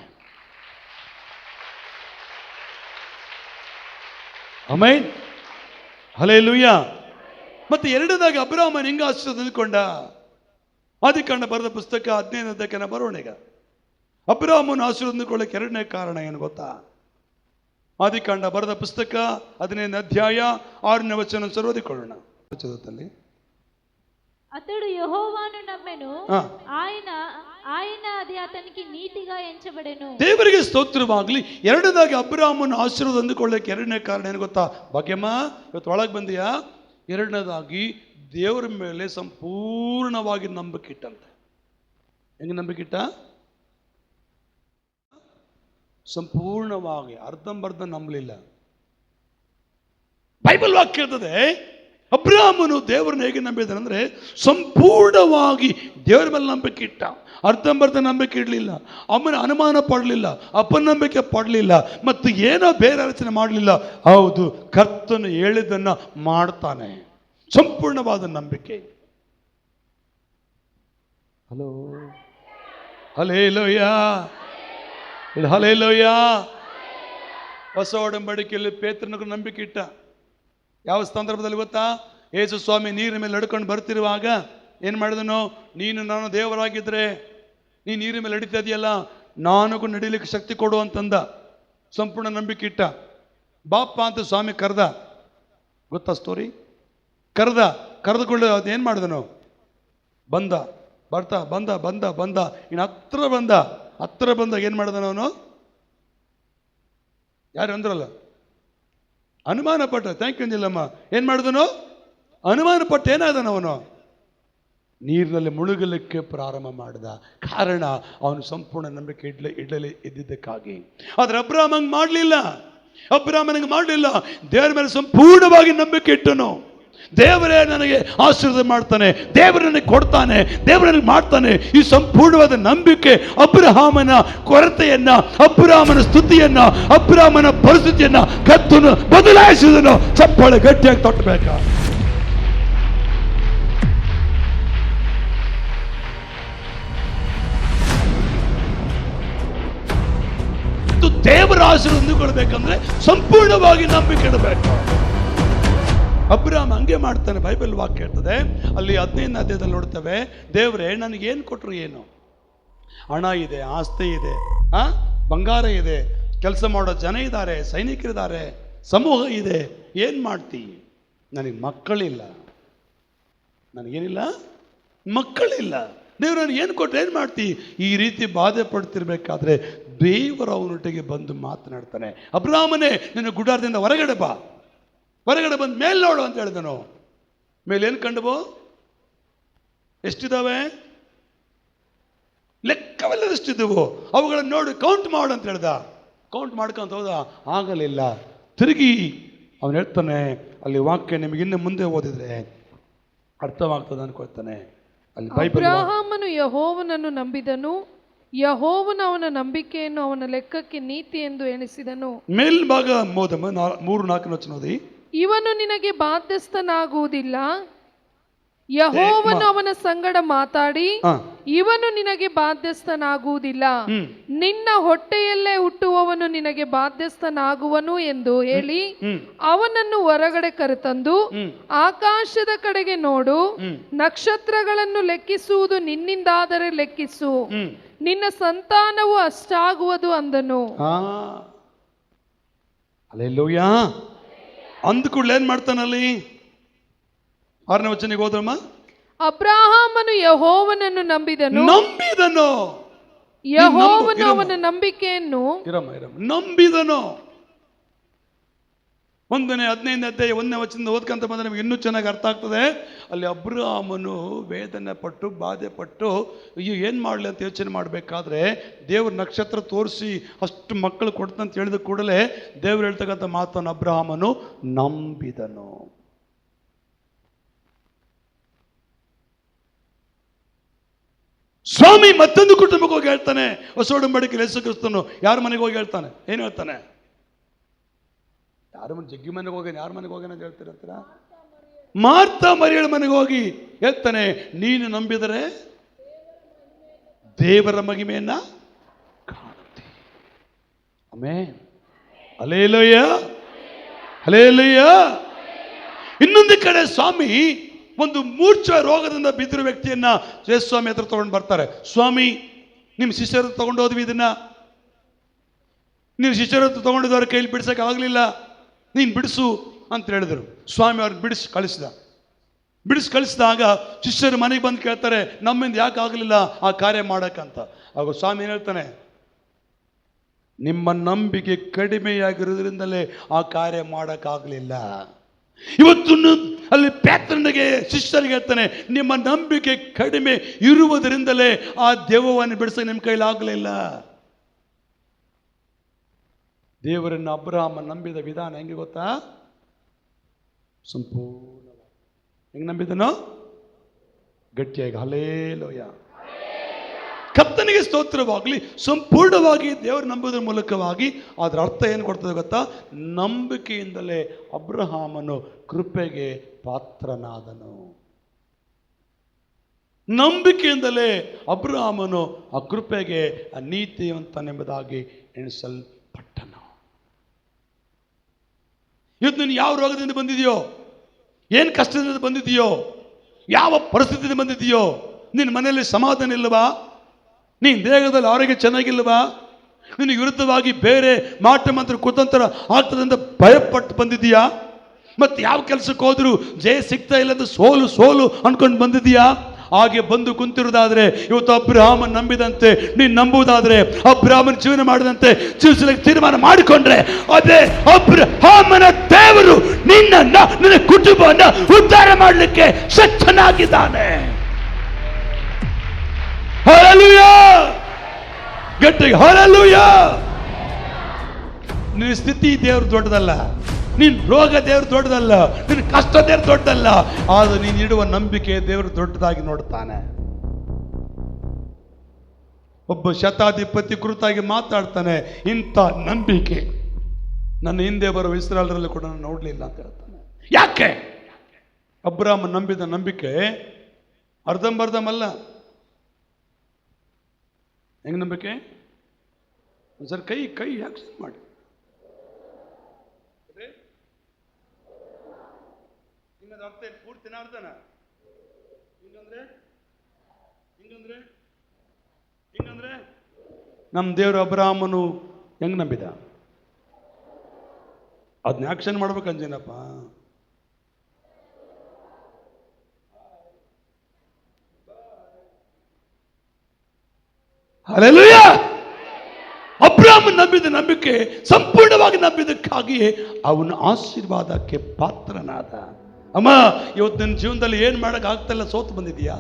Amen, hallelujah. ಮತ್ತೆ ಎರಡನೇದಾಗಿ ಅಬ್ರಾಮನ ಹೆಂಗ ಆಶೀರ್ವಾದ ಹೊಂದಿಕೊಂಡ? ಆದಿಕಾಂಡ ಬರೆದ ಪುಸ್ತಕ 15ನೇ ಅಧ್ಯಾಯಕ್ಕೆ ಬರೋಣ. ಈಗ ಅಬ್ರಾಮನ ಆಶೀರ್ವಾದ ಹೊಂದಿಕೊಳ್ಳಕ್ಕೆ ಎರಡನೇ ಕಾರಣ ಏನು ಗೊತ್ತಾ? ಆದಿಕಾಂಡ ಬರೆದ ಪುಸ್ತಕ 15ನೇ ಅಧ್ಯಾಯ 6ನೇ ವಚನ ಓದಿಕೊಳ್ಳೋಣ. అతడు యెహోవాను నమ్మెను, ఆయన అది అతనికి నీతిగా ఎంచబడెను. ದೇವರಿಗೆ ಸ್ತೋತ್ರವಾಗಲಿ. ಎರಡನೇದಾಗಿ ಅಬ್ರಾಮನ ಆಶೀರ್ವಾದ ಹೊಂದಿಕೊಳ್ಳಕ್ಕೆ ಎರಡನೇ ಕಾರಣ ಏನು ಗೊತ್ತಾ? ಭಾಗ್ಯಮ್ಮ ಇವತ್ತು ಒಳಗೆ ಬಂದಿಯಾ? ಎರಡನೇದಾಗಿ ದೇವರ ಮೇಲೆ ಸಂಪೂರ್ಣವಾಗಿ ನಂಬಿಕೆ ಇಟ್ಟಂತೆ. ಹೆಂಗೆ ನಂಬಿಕೆ ಇಟ್ಟ? ಸಂಪೂರ್ಣವಾಗಿ, ಅರ್ಧಂಬರ್ಧ ನಂಬಲಿಲ್ಲ. ಬೈಬಲ್ ವಾಕ್ಯ ಹೇಳ್ತದೆ, ಅಬ್ರಾಮನು ದೇವರನ್ನ ಹೇಗೆ ನಂಬಿದ್ದಾನಂದ್ರೆ ಸಂಪೂರ್ಣವಾಗಿ ದೇವರ ಮೇಲೆ ನಂಬಿಕೆ ಇಟ್ಟ. ಅರ್ಧಂಬರ್ಧ ನಂಬಿಕೆ ಇಡಲಿಲ್ಲ, ಅಮ್ಮನ ಅನುಮಾನ ಪಡಲಿಲ್ಲ, ಅಪನಂಬಿಕೆ ಪಡಲಿಲ್ಲ, ಮತ್ತು ಏನೋ ಬೇರೆ ಆಲೋಚನೆ ಮಾಡಲಿಲ್ಲ. ಹೌದು, ಕರ್ತನು ಹೇಳಿದ್ದನ್ನ ಮಾಡ್ತಾನೆ. ಸಂಪೂರ್ಣವಾದ ನಂಬಿಕೆ. Hello, hallelujah, hallelujah. ಹೊಸ ಒಡಂಬಡಿಕೆಯಲ್ಲಿ ಪೇತ್ರನಿಗೂ ನಂಬಿಕೆ ಇಟ್ಟ. ಯಾವ ಸಂದರ್ಭದಲ್ಲಿ ಗೊತ್ತಾ? ಯೇಸು ಸ್ವಾಮಿ ನೀರಿನ ಮೇಲೆ ನಡ್ಕೊಂಡು ಬರ್ತಿರುವಾಗ ಏನು ಮಾಡಿದನು? ನೀನು ನಾನು ದೇವರಾಗಿದ್ದರೆ ನೀನು ನೀರಿನ ಮೇಲೆ ನಡೀತಾ ಇದೆಯಲ್ಲ, ನಾನಗೂ ನಡೀಲಿಕ್ಕೆ ಶಕ್ತಿ ಕೊಡು ಅಂತಂದ. ಸಂಪೂರ್ಣ ನಂಬಿಕೆ ಇಟ್ಟ. ಬಾಪ ಅಂತ ಸ್ವಾಮಿ ಕರೆದ. ಗೊತ್ತಾ ಸ್ಟೋರಿ? ಕರೆದುಕೊಳ್ಳಿ ಅದೇನು ಮಾಡಿದನು? ಬಂದ ಇನ್ನು ಹತ್ರ ಬಂದ ಏನು ಮಾಡಿದನು ಅವನು? ಯಾರು ಅಂದ್ರಲ್ಲ, ಅನುಮಾನ ಪಟ್ಟ. ಥ್ಯಾಂಕ್ ಯು ನಿಲ್ಲಮ್ಮ. ಏನು ಮಾಡಿದನು? ಅನುಮಾನ ಪಟ್ಟ. ಏನಾದನು ಅವನು? ನೀರಿನಲ್ಲಿ ಮುಳುಗಲಿಕ್ಕೆ ಪ್ರಾರಂಭ ಮಾಡಿದ. ಕಾರಣ ಅವನು ಸಂಪೂರ್ಣ ನಂಬಿಕೆ ಇದ್ದಿದ್ದಕ್ಕಾಗಿ. ಆದರೆ ಅಬ್ರಾಮನಿಗೆ ಮಾಡಲಿಲ್ಲ. ದೇವರ ಮೇಲೆ ಸಂಪೂರ್ಣವಾಗಿ ನಂಬಿಕೆ ಇಟ್ಟನು. ದೇವರೇ ನನಗೆ ಆಶೀರ್ವಾದ ಮಾಡ್ತಾನೆ, ದೇವರು ನನಗೆ ಕೊಡ್ತಾನೆ, ದೇವರು ನನಗೆ ಮಾಡ್ತಾನೆ. ಈ ಸಂಪೂರ್ಣವಾದ ನಂಬಿಕೆ ಅಬ್ರಹಾಮನ ಕೊರತೆಯನ್ನ, ಅಬ್ರಹಾಮನ ಸ್ತುತಿಯನ್ನ, ಅಬ್ರಹಾಮನ ಪರಿಸ್ಥಿತಿಯನ್ನ ಕರ್ತನು ಬದಲಾಯಿಸಿದನು. ಚಪ್ಪಾಳೆ ಗಟ್ಟಿಯಾಗಿ ತಟ್ಟಬೇಕ. ದೇವರ ಆಶೀರ್ವಾದ ಹೊಂದಿಕೊಳ್ಬೇಕಂದ್ರೆ ಸಂಪೂರ್ಣವಾಗಿ ನಂಬಿಕೆ ಇಡಬೇಕು. ಅಬ್ರಾಮ್ ಹಂಗೆ ಮಾಡ್ತಾನೆ. ಬೈಬಲ್ ವಾಕ್ಯ ಹೇಳ್ತದೆ, ಅಲ್ಲಿ 15ನೇ ಅಧ್ಯಾಯದಲ್ಲಿ ನೋಡ್ತೇವೆ, ದೇವರೇ ನನಗೇನು ಕೊಟ್ಟರು? ಏನು? ಹಣ ಇದೆ, ಆಸ್ತಿ ಇದೆ, ಬಂಗಾರ ಇದೆ, ಕೆಲಸ ಮಾಡೋ ಜನ ಇದ್ದಾರೆ, ಸೈನಿಕರಿದ್ದಾರೆ, ಸಮೂಹ ಇದೆ, ಏನು ಮಾಡ್ತಿ? ನನಗೆ ಮಕ್ಕಳಿಲ್ಲ, ನನಗೇನಿಲ್ಲ, ಮಕ್ಕಳಿಲ್ಲ. ದೇವ್ರು ನನಗೆ ಏನು ಕೊಟ್ಟರೆ ಏನು ಮಾಡ್ತಿ? ಈ ರೀತಿ ಬಾಧೆ ಪಡ್ತಿರ್ಬೇಕಾದ್ರೆ ದೇವರು ಅವನೊಟ್ಟಿಗೆ ಬಂದು ಮಾತನಾಡ್ತಾನೆ. ಅಬ್ರಾಮನೇ, ನಿನ್ನ ಗುಡಾರದಿಂದ ಹೊರಗಡೆ ಬಾ, ಹೊರಗಡೆ ಬಂದು ಮೇಲೆ ನೋಡು ಅಂತ ಹೇಳಿದನು. ಮೇಲೆ ಏನು ಕಂಡುಬೋ? ಎಷ್ಟಿದ್ದಾವೆ? ಲೆಕ್ಕವೆಲ್ಲದಷ್ಟಿದ್ದವು. ಅವುಗಳನ್ನು ನೋಡಿ ಕೌಂಟ್ ಮಾಡು ಅಂತ ಹೇಳ್ದ. ಕೌಂಟ್ ಮಾಡ್ಕೊಂತ ಹೋದ, ಆಗಲಿಲ್ಲ. ತಿರುಗಿ ಅವನು ಹೇಳ್ತಾನೆ, ಅಲ್ಲಿ ವಾಕ್ಯ ನಿಮಗೆ ಇನ್ನು ಮುಂದೆ ಓದಿದ್ರೆ ಅರ್ಥವಾಗ್ತದೆ ಅನ್ಕೊಳ್ತಾನೆ. ಅಲ್ಲಿ ಅಬ್ರಹಾಮನು ಯೆಹೋವನನ್ನು ನಂಬಿದನು, ಯೆಹೋವನು ಅವನ ನಂಬಿಕೆಯನ್ನು ಅವನ ಲೆಕ್ಕಕ್ಕೆ ನೀತಿ ಎಂದು ಎಣಿಸಿದನು. ಮೇಲ್ಭಾಗ 3-4 ವಚನ ಓದಿ. ಇವನು ನಿನಗೆ ಬಾಧ್ಯಸ್ಥನಾಗುವುದಿಲ್ಲ, ಯೆಹೋವನು ಅವನ ಸಂಗಡ ಮಾತಾಡಿ ಇವನು ನಿನಗೆ ಬಾಧ್ಯಸ್ಥನಾಗುವುದಿಲ್ಲ, ನಿನ್ನ ಹೊಟ್ಟೆಯಲ್ಲೇ ಹುಟ್ಟುವವನು ನಿನಗೆ ಬಾಧ್ಯಸ್ಥನಾಗುವನು ಎಂದು ಹೇಳಿ ಅವನನ್ನು ಹೊರಗಡೆ ಕರೆತಂದು, ಆಕಾಶದ ಕಡೆಗೆ ನೋಡು, ನಕ್ಷತ್ರಗಳನ್ನು ಲೆಕ್ಕಿಸುವುದು ನಿನ್ನಿಂದಾದರೆ ಲೆಕ್ಕಿಸು, ನಿನ್ನ ಸಂತಾನವು ಅಷ್ಟಾಗುವುದು ಅಂದನು. ಹಲ್ಲೆಲೂಯಾ. ಅಂದ ಕೂಡಲೇ ಏನ್ ಮಾಡ್ತಾನಲ್ಲಿ? 6ನೇ ವಚನಕ್ಕೆ ಹೋದ್ರಮ್ಮ. ಅಬ್ರಹಾಮನು ಯೆಹೋವನನ್ನು ನಂಬಿದನು, ಯೆಹೋವನು ಅವನ ನಂಬಿಕೆಯನ್ನು ನಂಬಿದನು. 1ನೇ 15ನೇ ಅಧ್ಯಾಯ 1ನೇ ವಚನದಿಂದ ಓದ್ಕೊಂತ ಬಂದ್ರೆ ನಮಗೆ ಇನ್ನೂ ಚೆನ್ನಾಗಿ ಅರ್ಥ ಆಗ್ತದೆ. ಅಲ್ಲಿ ಅಬ್ರಹಾಮನು ವೇದನೆ ಪಟ್ಟು ಬಾಧೆ ಪಟ್ಟು ಅಯ್ಯೋ ಏನು ಮಾಡಲಿ ಅಂತ ಯೋಚನೆ ಮಾಡಬೇಕಾದ್ರೆ ದೇವ್ರ ನಕ್ಷತ್ರ ತೋರಿಸಿ ಅಷ್ಟು ಮಕ್ಕಳು ಕೊಡ್ತಂತ ಹೇಳಿದ ಕೂಡಲೇ ದೇವ್ರು ಹೇಳ್ತಕ್ಕಂಥ ಮಾತನ್ನು ಅಬ್ರಹಾಮನು ನಂಬಿದನು. ಸ್ವಾಮಿ ಮತ್ತೊಂದು ಕುಟುಂಬಕ್ಕೆ ಹೋಗಿ ಹೇಳ್ತಾನೆ, ಹೊಸ ಒಡಂಬಡಿಕೆಯಲ್ಲಿ ಯೇಸು ಕ್ರಿಸ್ತನು ಯಾರ ಮನೆಗೆ ಹೋಗಿ ಹೇಳ್ತಾನೆ? ಏನು ಹೇಳ್ತಾನೆ? ಯಾರ ಮನೆ? ಜಗ್ಗಿ ಮನೆಗೆ ಹೋಗಿ, ಯಾರ ಮನೆಗೆ ಹೋಗಿ ಅಂತ ಹೇಳ್ತಿರ್ತೀರ? ಮಾರ್ತಾ ಮರಿಯಳ ಮನೆಗೆ ಹೋಗಿ ಹೇಳ್ತಾನೆ, ನೀನು ನಂಬಿದರೆ ದೇವರ ಮಹಿಮೆಯನ್ನ ಕಾಣುತ್ತೆ. ಆಮೆನ್. Hallelujah, hallelujah. ಇನ್ನೊಂದು ಕಡೆ ಸ್ವಾಮಿ ಒಂದು ಮೂರ್ಛ ರೋಗದಿಂದ ಬಿದ್ದಿರೋ ವ್ಯಕ್ತಿಯನ್ನ ಸ್ವಾಮಿ ಹತ್ರ ತಗೊಂಡು ಬರ್ತಾರೆ. ಸ್ವಾಮಿ, ನಿಮ್ಮ ಶಿಷ್ಯರ ತಗೊಂಡು ಹೋದ್ವಿ, ಇದನ್ನ ನೀವು ಶಿಷ್ಯರ ತಗೊಂಡಿದ್ದವ್ರ ಕೈಲಿ ಬಿಡ್ಸಕ್ಕೆ ಆಗಲಿಲ್ಲ, ನೀನು ಬಿಡಿಸು ಅಂತ ಹೇಳಿದರು. ಸ್ವಾಮಿ ಅವ್ರನ್ನ ಬಿಡಿಸಿ ಕಳಿಸಿದಾಗ ಶಿಷ್ಯರು ಮನೆಗೆ ಬಂದು ಕೇಳ್ತಾರೆ, ನಮ್ಮಿಂದ ಯಾಕೆ ಆಗಲಿಲ್ಲ ಆ ಕಾರ್ಯ ಮಾಡಕ್ಕಂತ. ಆಗ ಸ್ವಾಮಿ ಏನು ಹೇಳ್ತಾನೆ? ನಿಮ್ಮ ನಂಬಿಕೆ ಕಡಿಮೆಯಾಗಿರೋದ್ರಿಂದಲೇ ಆ ಕಾರ್ಯ ಮಾಡೋಕ್ಕಾಗಲಿಲ್ಲ. ಇವತ್ತು ಅಲ್ಲಿ ಪೇತ್ರನಿಗೆ ಶಿಷ್ಯರಿಗೆ ಹೇಳ್ತಾನೆ, ನಿಮ್ಮ ನಂಬಿಕೆ ಕಡಿಮೆ ಇರುವುದರಿಂದಲೇ ಆ ದೆವ್ವವನ್ನು ಬಿಡಿಸಕ್ಕೆ ನಿಮ್ಮ ಕೈಲಾಗಲಿಲ್ಲ. ದೇವರನ್ನು ಅಬ್ರಹಾಮ ನಂಬಿದ ವಿಧಾನ ಹೆಂಗೆ ಗೊತ್ತಾ? ಸಂಪೂರ್ಣವಾಗಿ ಹೆಂಗೆ ನಂಬಿದನೋ? ಗಟ್ಟಿಯಾಗಿ ಹಲ್ಲೆಲೂಯಾ. ಕರ್ತನಿಗೆ ಸ್ತೋತ್ರವಾಗಲಿ. ಸಂಪೂರ್ಣವಾಗಿ ದೇವರು ನಂಬುವುದರ ಮೂಲಕವಾಗಿ ಅದರ ಅರ್ಥ ಏನು ಕೊಡ್ತದೆ ಗೊತ್ತಾ? ನಂಬಿಕೆಯಿಂದಲೇ ಅಬ್ರಹಾಮನು ಕೃಪೆಗೆ ಪಾತ್ರನಾದನು. ನಂಬಿಕೆಯಿಂದಲೇ ಅಬ್ರಹಾಮನು ಆ ಕೃಪೆಗೆ ಆ ನೀತಿವಂತನೆಂಬುದಾಗಿ ಎಣಿಸಲ್ಪಟ್ಟನು. ಇವತ್ತು ನೀನು ಯಾವ ರೋಗದಿಂದ ಬಂದಿದೆಯೋ, ಏನು ಕಷ್ಟದಿಂದ ಬಂದಿದೆಯೋ, ಯಾವ ಪರಿಸ್ಥಿತಿಯಿಂದ ಬಂದಿದೆಯೋ, ನಿನ್ನ ಮನೆಯಲ್ಲಿ ಸಮಾಧಾನ ಇಲ್ಲವಾ? ನೀನು ದೇಹದಲ್ಲಿ ಆರೋಗ್ಯ ಚೆನ್ನಾಗಿಲ್ಲವಾ? ನಿನಗೆ ವಿರುದ್ಧವಾಗಿ ಬೇರೆ ಮಾಟ ಮಂತ್ರ ಕುತಂತ್ರ ಆಗ್ತದೆ ಅಂತ ಭಯಪಟ್ಟು ಬಂದಿದೆಯಾ? ಮತ್ತು ಯಾವ ಕೆಲಸಕ್ಕೆ ಹೋದರೂ ಜಯ ಸಿಗ್ತಾ ಇಲ್ಲ ಅಂತ ಸೋಲು ಅನ್ಕೊಂಡು ಬಂದಿದೆಯಾ? ಹಾಗೆ ಬಂದು ಕುಂತಿರೋದಾದ್ರೆ ಇವತ್ತು ಅಬ್ರಹಾಮನ್ ನಂಬಿದಂತೆ ನೀನು ನಂಬುವುದಾದ್ರೆ, ಅಬ್ರಹಾಮನ ಜೀವನ ಮಾಡಿದಂತೆ ಜೀವಿಸಲಿಕ್ಕೆ ತೀರ್ಮಾನ ಮಾಡಿಕೊಂಡ್ರೆ ಅದೇ ಅಬ್ರಹಾಮನ ದೇವರು ನಿನ್ನ ಕುಟುಂಬವನ್ನು ಉದ್ಧಾರ ಮಾಡಲಿಕ್ಕೆ ಶಕ್ತನಾಗಿದ್ದಾನೆ. ಹಲ್ಲೆಲೂಯಾ. ಗಟ್ಟಿಗೆ ಹಲ್ಲೆಲೂಯಾ. ನಿನ್ನ ಸ್ಥಿತಿ ದೇವರು ದೊಡ್ಡದಲ್ಲ, ನಿನ್ನ ರೋಗ ದೇವರು ದೊಡ್ಡದಲ್ಲ, ನಿನ್ನ ಕಷ್ಟ ದೇವರು ದೊಡ್ಡದಲ್ಲ, ಆದ್ರೆ ನೀನು ಇಡುವ ನಂಬಿಕೆ ದೇವರು ದೊಡ್ಡದಾಗಿ ನೋಡ್ತಾನೆ. ಒಬ್ಬ ಶತಾಧಿಪತಿ ಕುರಿತಾಗಿ ಮಾತಾಡ್ತಾನೆ, ಇಂಥ ನಂಬಿಕೆ ನನ್ನ ಹಿಂದೆ ಬರೋ ಇಸ್ರಾಯೇಲರಲ್ಲಿ ಕೂಡ ನಾನು ನೋಡಲಿಲ್ಲ ಅಂತ ಹೇಳ್ತಾನೆ. ಯಾಕೆ? ಅಬ್ರಹಾಮ ನಂಬಿದ ನಂಬಿಕೆ ಅರ್ಧಂಬರ್ಧಮಲ್ಲ. ಹೆಂಗೆ ನಂಬಿಕೆ? ಒಂದ್ಸರಿ ಕೈ ಯಾಕೆ ಮಾಡಿ. ಅರ್ಥ ಪೂರ್ತಿನ ಅರ್ಥನ ಹಿಂಗಂದ್ರೆ ನಮ್ಮ ದೇವರು ಅಬ್ರಹಾಮನು ಹೆಂಗ್ ನಂಬಿದ? ಅದನ್ನ ಆಕ್ಷನ್ ಮಾಡ್ಬೇಕು ಅಂಜೇನಪ್ಪ. ಹಲ್ಲೆಲೂಯ. ಅಬ್ರಾಹ್ಮನ ನಂಬಿದ ನಂಬಿಕೆ ಸಂಪೂರ್ಣವಾಗಿ ನಂಬಿದ್ದಕ್ಕಾಗಿಯೇ ಅವನ ಆಶೀರ್ವಾದಕ್ಕೆ ಪಾತ್ರನಾದ. ಅಮ್ಮ, ಇವತ್ತು ನಿನ್ನ ಜೀವನದಲ್ಲಿ ಏನು ಮಾಡಕ್ ಆಗ್ತಿಲ್ಲ, ಸೋತು ಬಂದಿದೀಯಾ?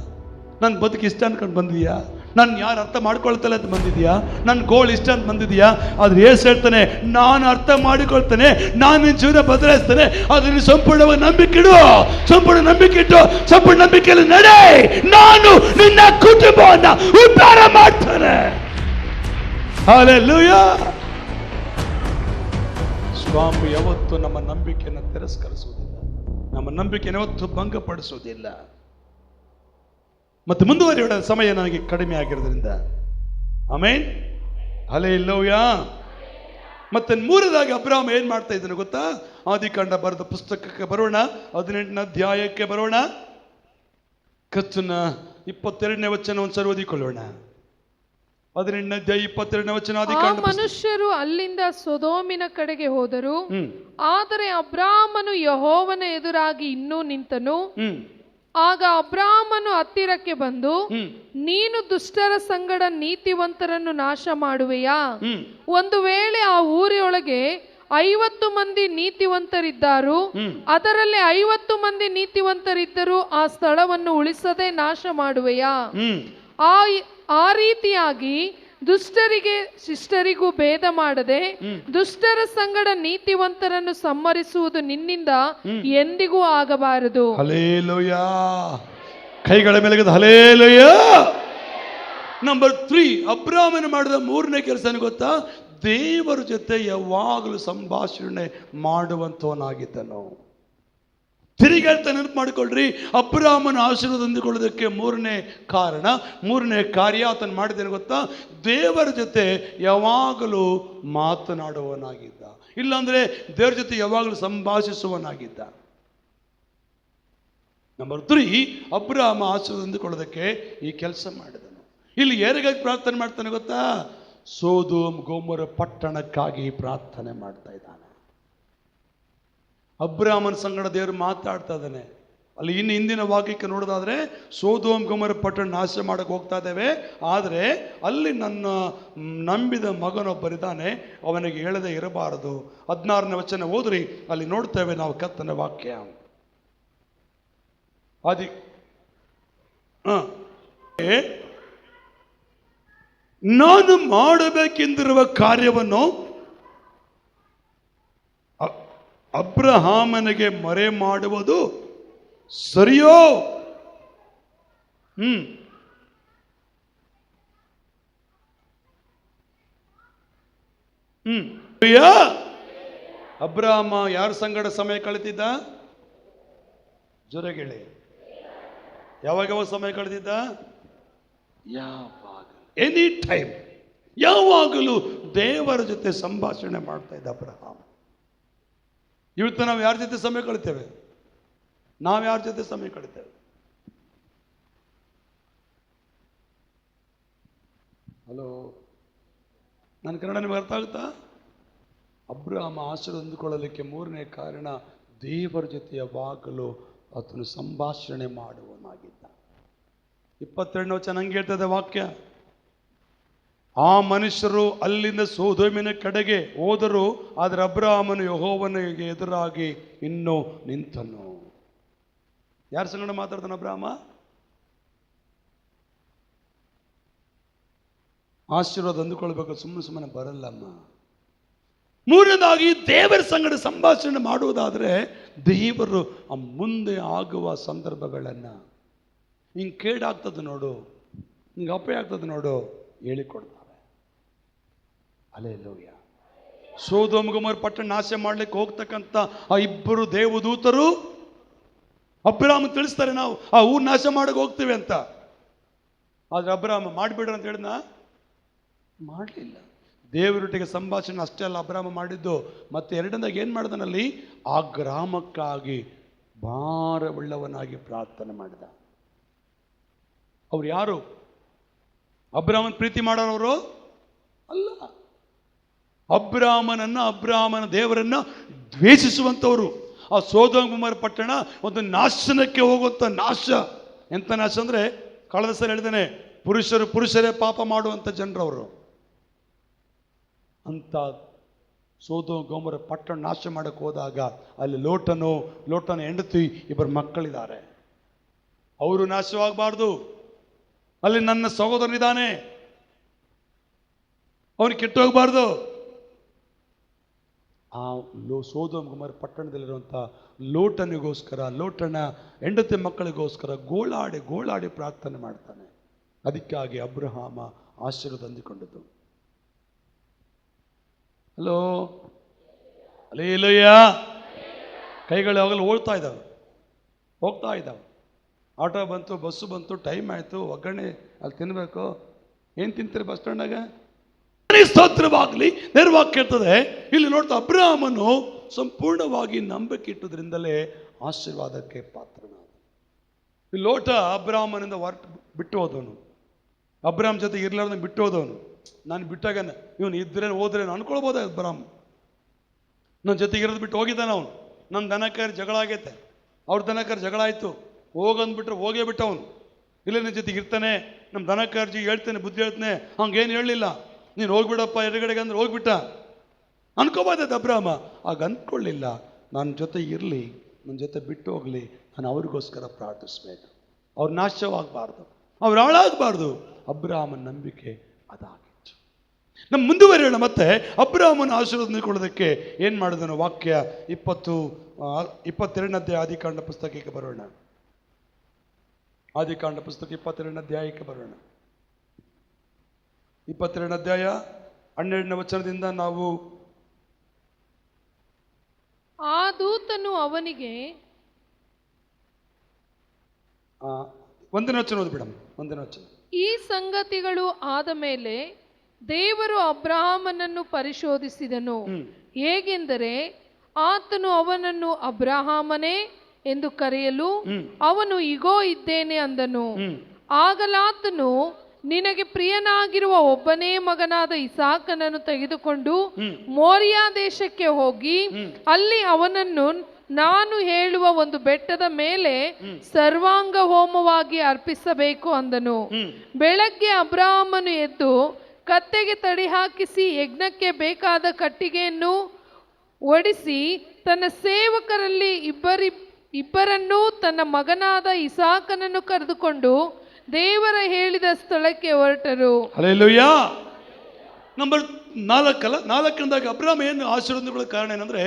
ನನ್ನ ಬದುಕು ಇಷ್ಟ ಅನ್ಕೊಂಡು ಬಂದಿದೀಯಾ? ನಾನು ಯಾರು ಅರ್ಥ ಮಾಡ್ಕೊಳ್ತಲ್ಲ ಅಂತ ಬಂದಿದೀಯಾ? ನನ್ನ ಗೋಲ್ ಇಷ್ಟ ಅಂತ ಬಂದಿದೀಯಾ? ಆದ್ರೆ ಏಸು ಹೇಳ್ತಾನೆ, ನಾನು ಅರ್ಥ ಮಾಡಿಕೊಳ್ತೇನೆ, ನಾನು ನಿನ್ನ ಜೀವನ ಬದಲಾಯಿಸ್ತೇನೆ. ಅದನ್ನು ಸಂಪೂರ್ಣವಾಗಿ ನಂಬಿಕೆ ಇಡು, ಸಂಪೂರ್ಣ ನಂಬಿಕೆ ಇಟ್ಟು ಸಂಪೂರ್ಣ ನಂಬಿಕೆಯಲ್ಲಿ ನಡೆ. ನಾನು ನಿನ್ನ ಕುಟುಂಬವನ್ನ ಉದ್ಧಾರ ಮಾಡ್ತೇನೆ. ಹಲ್ಲೆಲೂಯಾ. ಸ್ವಾಮಿ ಯಾವತ್ತು ನಮ್ಮ ನಂಬಿಕೆಯನ್ನು ತಿರಸ್ಕರಿಸುವುದಿಲ್ಲ, ನಮ್ಮ ನಂಬಿಕೆಯನ್ನು ಯಾವತ್ತು ಭಂಗಪಡಿಸುವುದಿಲ್ಲ. ಮತ್ತೆ ಮುಂದುವರಿಯೋಣ, ಸಮಯ ನನಗೆ ಕಡಿಮೆ ಆಗಿರೋದ್ರಿಂದ. ಆಮೇನ್. ಹಲ್ಲೆಲೂಯಾ. ಮತ್ತೆ ಮೂರದಾಗಿ ಅಬ್ರಾಹ್ಮ ಏನ್ ಮಾಡ್ತಾ ಇದ್ದಾನೆ ಗೊತ್ತಾ? ಆದಿಕಾಂಡ ಬರೆದ ಪುಸ್ತಕಕ್ಕೆ ಬರೋಣ, 18ನೇ ಅಧ್ಯಾಯಕ್ಕೆ ಬರೋಣ. ಕರ್ತನ 22ನೇ ವಚನ ಒಂದ್ಸರಿ ಓದಿಕೊಳ್ಳೋಣ. 18ನೇ ಅಧ್ಯಾಯ 22ನೇ ವಚನ. ಆ ಮನುಷ್ಯರು ಅಲ್ಲಿಂದ ಸೊದೋಮಿನ ಕಡೆಗೆ ಹೋದರು. ಆದರೆ ಅಬ್ರಾಮನು ಯೆಹೋವನ ಎದುರಾಗಿ ಇನ್ನೂ ನಿಂತನು. ಆಗ ಅಬ್ರಾಮನು ಹತ್ತಿರಕ್ಕೆ ಬಂದು, ನೀನು ದುಷ್ಟರ ಸಂಗಡ ನೀತಿವಂತರನ್ನು ನಾಶ ಮಾಡುವೆಯಾ? ಒಂದು ವೇಳೆ ಆ ಊರಿಯೊಳಗೆ 50 ಮಂದಿ ನೀತಿವಂತರಿದ್ದಾರು, ಅದರಲ್ಲಿ 50 ಮಂದಿ ನೀತಿವಂತರಿದ್ದರೂ ಆ ಸ್ಥಳವನ್ನು ಉಳಿಸದೆ ನಾಶ ಮಾಡುವೆಯಾ? ಆ ರೀತಿಯಾಗಿ ದುಷ್ಟರಿಗೆ ಶಿಷ್ಟರಿಗೂ ಭೇದ ಮಾಡದೆ ದುಷ್ಟರ ಸಂಗಡ ನೀತಿವಂತರನ್ನು ಸಂಹರಿಸುವುದು ನಿನ್ನಿಂದ ಎಂದಿಗೂ ಆಗಬಾರದು. ಹಲ್ಲೆಲೂಯಾ. ಕೈಗಳ ಮೇಲೆ ಹಲ್ಲೆಲೂಯಾ. ನಂಬರ್ 3, ಅಬ್ರಾಹ್ಮನ ಮಾಡಿದ ಮೂರನೇ ಕೆಲಸ ಗೊತ್ತಾ? ದೇವರ ಜೊತೆ ಯಾವಾಗಲೂ ಸಂಭಾಷಣೆ ಮಾಡುವಂತವನಾಗಿದ್ದನು. ತಿರುಗಿ ಹೇಳ್ತಾ ನೆನಪು ಮಾಡಿಕೊಳ್ಳ್ರಿ, ಅಬ್ರಾಹ್ಮನ ಆಶೀರ್ವಾದ ಹೊಂದಿಕೊಳ್ಳೋದಕ್ಕೆ ಮೂರನೇ ಕಾರಣ, ಮೂರನೇ ಕಾರ್ಯ ಆತನು ಮಾಡಿದ್ದೇನೆ ಗೊತ್ತಾ? ದೇವರ ಜೊತೆ ಯಾವಾಗಲೂ ಮಾತನಾಡುವವನಾಗಿದ್ದ, ಇಲ್ಲಾಂದ್ರೆ ದೇವರ ಜೊತೆ ಯಾವಾಗಲೂ ಸಂಭಾಷಿಸುವವನಾಗಿದ್ದ. ನಂಬರ್ 3, ಅಬ್ರಾಹ್ಮ ಆಶೀರ್ವಾದ ಹೊಂದಿಕೊಳ್ಳೋದಕ್ಕೆ ಈ ಕೆಲಸ ಮಾಡಿದನು. ಇಲ್ಲಿ ಯಾರಿಗಾಗಿ ಪ್ರಾರ್ಥನೆ ಮಾಡ್ತಾನೆ ಗೊತ್ತಾ? ಸೋದೋಮ್ ಗೊಮೋರ ಪಟ್ಟಣಕ್ಕಾಗಿ ಪ್ರಾರ್ಥನೆ ಮಾಡ್ತಾ ಇದ್ದಾನೆ. ಅಬ್ರಾಹ್ಮನ ಸಂಗಡ ದೇವರು ಮಾತಾಡ್ತಾ ಇದ್ದಾನೆ. ಅಲ್ಲಿ ಇನ್ನು ಹಿಂದಿನ ವಾಕ್ಯಕ್ಕೆ ನೋಡೋದಾದ್ರೆ, ಸೋದೋಮ್ ಗೊಮೋರ ಪಟ್ಟಣ ನಾಶ ಮಾಡಕ್ಕೆ ಹೋಗ್ತಾ ಇದ್ದೇವೆ, ಆದರೆ ಅಲ್ಲಿ ನನ್ನ ನಂಬಿದ ಮಗನೊಬ್ಬರಿದ್ದಾನೆ, ಅವನಿಗೆ ಹೇಳದೆ ಇರಬಾರದು. 16ನೇ ವಚನ ಓದ್ರಿ, ಅಲ್ಲಿ ನೋಡ್ತೇವೆ ನಾವು ಕರ್ತನ ವಾಕ್ಯ. ನಾನು ಮಾಡಬೇಕೆಂದಿರುವ ಕಾರ್ಯವನ್ನು ಅಬ್ರಹಾಮನಿಗೆ ಮರೆ ಮಾಡುವುದು ಸರಿಯೋ? ಅಬ್ರಹಾಮ ಯಾರ ಸಂಗಡ ಸಮಯ ಕಳೆದಿದ್ದ? ಜೊರೆಗೆಳೆ. ಯಾವಾಗ ಸಮಯ ಕಳೆದಿದ್ದ? ಯಾವಾಗ? ಎನಿ ಟೈಮ್, ಯಾವಾಗಲೂ ದೇವರ ಜೊತೆ ಸಂಭಾಷಣೆ ಮಾಡ್ತಾ ಇದ್ದ ಅಬ್ರಹಾಮ. ಇವತ್ತು ನಾವು ಯಾರ ಜೊತೆ ಸಮಯ ಕಳಿತೇವೆ? ನಾವು ಯಾರ ಜೊತೆ ಸಮಯ ಕಳಿತೇವೆ? ಹಲೋ, ನನ್ನ ಕನ್ನಡ ನಿಮಗೆ ಅರ್ಥ ಆಗುತ್ತಾ? ಅಬ್ರಹಾಮ ಆಶೀರ್ವಾದ ಹೊಂದಿಕೊಳ್ಳಲಿಕ್ಕೆ ಮೂರನೇ ಕಾರಣ, ದೇವರ ಜೊತೆ ಯಾವಾಗಲೂ ಆತನು ಸಂಭಾಷಣೆ ಮಾಡುವನಾಗಿದ್ದ. 22ನೇ ವಚನ ಹಂಗೆ ಹೇಳ್ತದೆ ವಾಕ್ಯ. ಆ ಮನುಷ್ಯರು ಅಲ್ಲಿಂದ ಸೊದೋಮಿನ ಕಡೆಗೆ ಹೋದರು, ಆದರೆ ಅಬ್ರಹಾಮನು ಯೆಹೋವನಿಗೆ ಎದುರಾಗಿ ಇನ್ನೂ ನಿಂತನು. ಯಾರ ಸಂಗಡ ಮಾತಾಡ್ತಾನೆ ಅಬ್ರಹಾಮ? ಆಶೀರ್ವಾದ ಹೊಂದಿಕೊಳ್ಬೇಕು, ಸುಮ್ಮನೆ ಬರಲ್ಲಮ್ಮ. ಮೂರನೇದಾಗಿ, ದೇವರ ಸಂಗಡ ಸಂಭಾಷಣೆ ಮಾಡುವುದಾದ್ರೆ ದೇವರು ಆ ಮುಂದೆ ಆಗುವ ಸಂದರ್ಭಗಳನ್ನ, ಹಿಂಗೆ ಕೇಡಾಗ್ತದೆ ನೋಡು, ಹಿಂಗೆ ಅಪಾಯ ಆಗ್ತದೆ ನೋಡು, ಹೇಳಿಕೊಡ್ತಾರೆ. ಹಲ್ಲೆಲೂಯಾ. ಸೊದೋಮ್ ಗೊಮೋರ ಪಟ್ಟಣ ನಾಶ ಮಾಡ್ಲಿಕ್ಕೆ ಹೋಗ್ತಕ್ಕಂಥ ಆ ಇಬ್ಬರು ದೇವದೂತರು ಅಬ್ರಾಹ್ಮ ತಿಳಿಸ್ತಾರೆ, ನಾವು ಆ ಊರು ನಾಶ ಮಾಡಕ್ಕೆ ಹೋಗ್ತೀವಿ ಅಂತ. ಆದ್ರೆ ಅಬ್ರಾಹ್ಮ ಮಾಡಿಬಿಡ್ರ ಅಂತ ಹೇಳಿದ್ನ? ಮಾಡಲಿಲ್ಲ. ದೇವರೊಟ್ಟಿಗೆ ಸಂಭಾಷಣೆ ಅಷ್ಟೇ ಅಲ್ಲ ಅಬ್ರಾಹ್ಮ ಮಾಡಿದ್ದು, ಮತ್ತೆ ಎರಡನೇದಾಗಿ ಏನು ಮಾಡಿದನಲ್ಲಿ, ಆ ಗ್ರಾಮಕ್ಕಾಗಿ ಭಾರವುಳ್ಳವನಾಗಿ ಪ್ರಾರ್ಥನೆ ಮಾಡಿದ. ಅವ್ರು ಯಾರು? ಅಬ್ರಾಹ್ಮನ ಪ್ರೀತಿ ಮಾಡೋರವರು ಅಲ್ಲ. ಅಬ್ರಾಹ್ಮನ ದೇವರನ್ನ ದ್ವೇಷಿಸುವಂಥವ್ರು. ಆ ಸೊದೋಮ್ ಗೊಮೋರ ಪಟ್ಟಣ ಒಂದು ನಾಶನಕ್ಕೆ ಹೋಗುವಂಥ ನಾಶ. ಎಂಥ ನಾಶ ಅಂದರೆ, ಕಳೆದ ಸಲ ಹೇಳಿದ್ದೇನೆ, ಪುರುಷರೇ ಪಾಪ ಮಾಡುವಂಥ ಜನರವರು. ಅಂತ ಸೊದೋಮ್ ಗೊಮೋರ ಪಟ್ಟಣ ನಾಶ ಮಾಡಕ್ಕೆ ಹೋದಾಗ ಅಲ್ಲಿ ಲೋಟನ ಹೆಂಡತಿ ಇಬ್ಬರು ಮಕ್ಕಳಿದ್ದಾರೆ. ಅವರು ನಾಶವಾಗಬಾರ್ದು. ಅಲ್ಲಿ ನನ್ನ ಸಹೋದರನಿದ್ದಾನೆ, ಅವನು ಕೆಟ್ಟೋಗಬಾರ್ದು. ಆ ಸೊದೋಮ್ ಗೊಮೋರ ಪಟ್ಟಣದಲ್ಲಿರುವಂಥ ಲೋಟನ ಹೆಂಡತಿ ಮಕ್ಕಳಿಗೋಸ್ಕರ ಗೋಳಾಡಿ ಪ್ರಾರ್ಥನೆ ಮಾಡ್ತಾನೆ. ಅದಕ್ಕಾಗಿ ಅಬ್ರಹಾಮ ಆಶೀರ್ವಾದ ಹೊಂದಿಕೊಂಡದ್ದು. ಹಲೋ, ಅಲ್ಲೇಲಯ್ಯ. ಕೈಗಳು ಯಾವಾಗಲೂ ಹೋಗ್ತಾ ಇದ್ದಾವೆ. ಆಟೋ ಬಂತು, ಬಸ್ಸು ಬಂತು, ಟೈಮ್ ಆಯಿತು, ಒಗ್ಗರಣೆ ಅಲ್ಲಿ ತಿನ್ನಬೇಕು. ಏನು ತಿಂತೀರಿ ಬಸ್ ಸ್ಟ್ಯಾಂಡಾಗ? ಸ್ತೋತ್ರವಾಗಲಿ. ನೇರವಾಗಿ ಕೇಳ್ತದೆ. ಇಲ್ಲಿ ನೋಡ್ತಾ ಅಬ್ರಹಾಮನು ಸಂಪೂರ್ಣವಾಗಿ ನಂಬಿಕೆ ಇಟ್ಟುದರಿಂದಲೇ ಆಶೀರ್ವಾದಕ್ಕೆ ಪಾತ್ರನಾದ. ಈ ಲೋಟ ಅಬ್ರಹಾಮನಿಂದ ಬಿಟ್ಟು ಹೋದವನು, ಅಬ್ರಹಾಮ್ ಜೊತೆ ಇರ್ಲಾರ್ದ ಬಿಟ್ಟು ಹೋದವನು. ನಾನು ಬಿಟ್ಟಾಗ ಇವನು ಇದ್ರೇನು ಹೋದ್ರೇನು ಅನ್ಕೊಳ್ಬೋದ? ಅಬ್ರಹಾಮ್ ನನ್ನ ಜೊತೆಗೆ ಇರೋದು ಬಿಟ್ಟು ಹೋಗಿದ್ದಾನೆ. ಅವನು ನನ್ನ ದನಕಾರಿ ಜಗಳ ಆಗೈತೆ, ಅವ್ರ ದನಕಾರಿ ಜಗಳ ಆಯಿತು, ಹೋಗಂದ್ಬಿಟ್ರೆ ಹೋಗೇ ಬಿಟ್ಟ ಅವನು. ಇಲ್ಲ ನನ್ನ ಜೊತೆಗೆ ಇರ್ತಾನೆ, ನಮ್ಮ ದನಕಾರ್ಜಿಗೆ ಹೇಳ್ತೇನೆ, ಬುದ್ಧಿ ಹೇಳ್ತಾನೆ, ಹಂಗೇನು ಹೇಳಲಿಲ್ಲ. ನೀನು ಹೋಗ್ಬಿಡಪ್ಪ ಎದುರುಗಡೆಗೆ ಅಂದ್ರೆ ಹೋಗ್ಬಿಟ್ಟ ಅನ್ಕೋಬೋದ ಅಬ್ರಹಾಮ. ಆಗ ಅಂದ್ಕೊಳ್ಳಿಲ್ಲ, ನನ್ನ ಜೊತೆ ಇರಲಿ, ನನ್ನ ಜೊತೆ ಬಿಟ್ಟು ಹೋಗಲಿ, ನಾನು ಅವ್ರಿಗೋಸ್ಕರ ಪ್ರಾರ್ಥಿಸ್ಬೇಕು. ಅವ್ರು ನಾಶವಾಗಬಾರ್ದು, ಅವ್ರು ಹಾಳಾಗಬಾರ್ದು. ಅಬ್ರಹಾಮನ ನಂಬಿಕೆ ಅದಾಗಿತ್ತು. ನಮ್ಮ ಮುಂದುವರಿಯೋಣ. ಮತ್ತೆ ಅಬ್ರಹಾಮನ ಆಶೀರ್ವಾದ ನಿಂತ್ಕೊಳ್ಳೋದಕ್ಕೆ ಏನು ಮಾಡಿದನು? ವಾಕ್ಯ 22ನೇ ಅಧ್ಯಾಯ ಆದಿಕಾಂಡ ಪುಸ್ತಕಕ್ಕೆ ಬರೋಣ. ಆದಿಕಾಂಡ ಪುಸ್ತಕ 22ನೇ ಅಧ್ಯಾಯಕ್ಕೆ ಬರೋಣ. 22ನೇ ಅಧ್ಯಾಯ 12ನೇ ವಚನದಿಂದ ನಾವು. ಆ ದೂತನು ಅವನಿಗೆ, 1ನೇ ವಚನ ಓದ್ಬಿಡಮ್ಮ. 1ನೇ ವಚನ. ಈ ಸಂಗತಿಗಳು ಆದ ಮೇಲೆ ದೇವರು ಅಬ್ರಹಾಮನನ್ನು ಪರಿಶೋಧಿಸಿದನು. ಹೇಗೆಂದರೆ, ಆತನು ಅವನನ್ನು ಅಬ್ರಹಾಮನೇ ಎಂದು ಕರೆಯಲು ಅವನು ಇಗೋ ಇದ್ದೇನೆ ಅಂದನು. ಆಗಲಾತನು, ನಿನಗೆ ಪ್ರಿಯನಾಗಿರುವ ಒಬ್ಬನೇ ಮಗನಾದ ಇಸಾಕನನ್ನು ತೆಗೆದುಕೊಂಡು ಮೋರಿಯಾ ದೇಶಕ್ಕೆ ಹೋಗಿ ಅಲ್ಲಿ ಅವನನ್ನು ನಾನು ಹೇಳುವ ಒಂದು ಬೆಟ್ಟದ ಮೇಲೆ ಸರ್ವಾಂಗ ಹೋಮವಾಗಿ ಅರ್ಪಿಸಬೇಕು ಅಂದನು. ಬೆಳಗ್ಗೆ ಅಬ್ರಹಾಮನು ಎದ್ದು ಕತ್ತೆಗೆ ತಡಿ ಹಾಕಿಸಿ ಯಜ್ಞಕ್ಕೆ ಬೇಕಾದ ಕಟ್ಟಿಗೆಯನ್ನು ಒಡಿಸಿ ತನ್ನ ಸೇವಕರಲ್ಲಿ ಇಬ್ಬರನ್ನೂ ತನ್ನ ಮಗನಾದ ಇಸಾಕನನ್ನು ಕರೆದುಕೊಂಡು ದೇವರ ಹೇಳಿದ ಸ್ಥಳಕ್ಕೆ ಹೊರಟರು. ಹಲ್ಲೆಲೂಯಾ. ನಂಬರ್ 4 ಅಬ್ರಹಾಮ ಏನು ಆಶೀರ್ವಾದಗಳ ಕಾರಣ ಏನಂದ್ರೆ,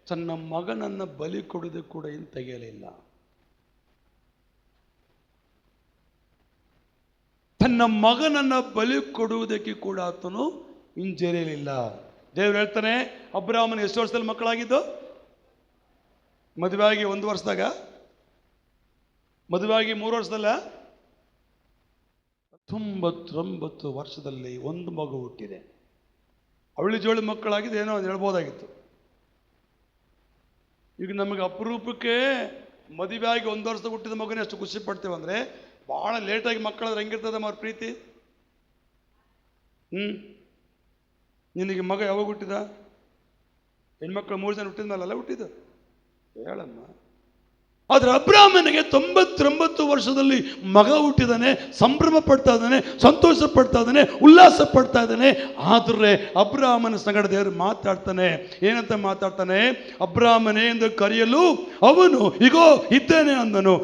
ತನ್ನ ಮಗನನ್ನ ಬಲಿ ಕೊಡೋದಕ್ಕೆ ಕೂಡ ಏನು ತೆಗೆಯಲಿಲ್ಲ. ತನ್ನ ಮಗನನ್ನ ಬಲಿ ಕೊಡುವುದಕ್ಕೆ ಕೂಡ ಆತನು ಹಿಂಜರಿಯಲಿಲ್ಲ. ದೇವ್ರು ಹೇಳ್ತಾನೆ, ಅಬ್ರಹಾಮನ ಎಷ್ಟು ವರ್ಷದಲ್ಲಿ ಮಕ್ಕಳಾಗಿದ್ದು? ಮದುವೆಯಾಗಿ 1 ವರ್ಷದಾಗ, ಮದುವೆಯಾಗಿ 3 ವರ್ಷದಲ್ಲ, 99 ವರ್ಷದಲ್ಲಿ ಒಂದು ಮಗು ಹುಟ್ಟಿದೆ. ಅವಳಿ ಜೋಳಿ ಮಕ್ಕಳಾಗಿದೆ, ಏನೋ ಅದು ಹೇಳ್ಬೋದಾಗಿತ್ತು. ಈಗ ನಮಗೆ ಅಪರೂಪಕ್ಕೆ ಮದುವೆಯಾಗಿ 1 ವರ್ಷದಾಗ ಹುಟ್ಟಿದ ಮಗುನೇ ಅಷ್ಟು ಖುಷಿ ಪಡ್ತೇವೆ ಅಂದರೆ, ಭಾಳ ಲೇಟಾಗಿ ಮಕ್ಕಳಾದ್ರೆ ಹೆಂಗಿರ್ತದೆ ಅವ್ರ ಪ್ರೀತಿ. ನಿನಗೆ ಮಗ ಯಾವಾಗ ಹುಟ್ಟಿದ? ಹೆಣ್ಮಕ್ಳು 3 ಜನ ಹುಟ್ಟಿದ ಮೇಲೆಲ್ಲ ಹುಟ್ಟಿದ ಹೇಳಮ್ಮ. ಆದರೆ ಅಬ್ರಹಾಮನಿಗೆ 99 ವರ್ಷದಲ್ಲಿ ಮಗ ಹುಟ್ಟಿದಾನೆ, ಸಂಭ್ರಮ ಪಡ್ತಾ ಇದ್ದಾನೆ, ಸಂತೋಷ ಪಡ್ತಾ ಇದ್ದಾನೆ, ಉಲ್ಲಾಸ ಪಡ್ತಾ ಇದ್ದಾನೆ. ಆದರೆ ಅಬ್ರಹಾಮನ ಸಂಗಡ ದೇವರು ಮಾತಾಡ್ತಾನೆ. ಏನಂತ ಮಾತಾಡ್ತಾನೆ? ಅಬ್ರಹಾಮನೇ ಎಂದು ಕರೆಯಲು ಅವನು ಇಗೋ ಇದ್ದೇನೆ ಅಂದನು.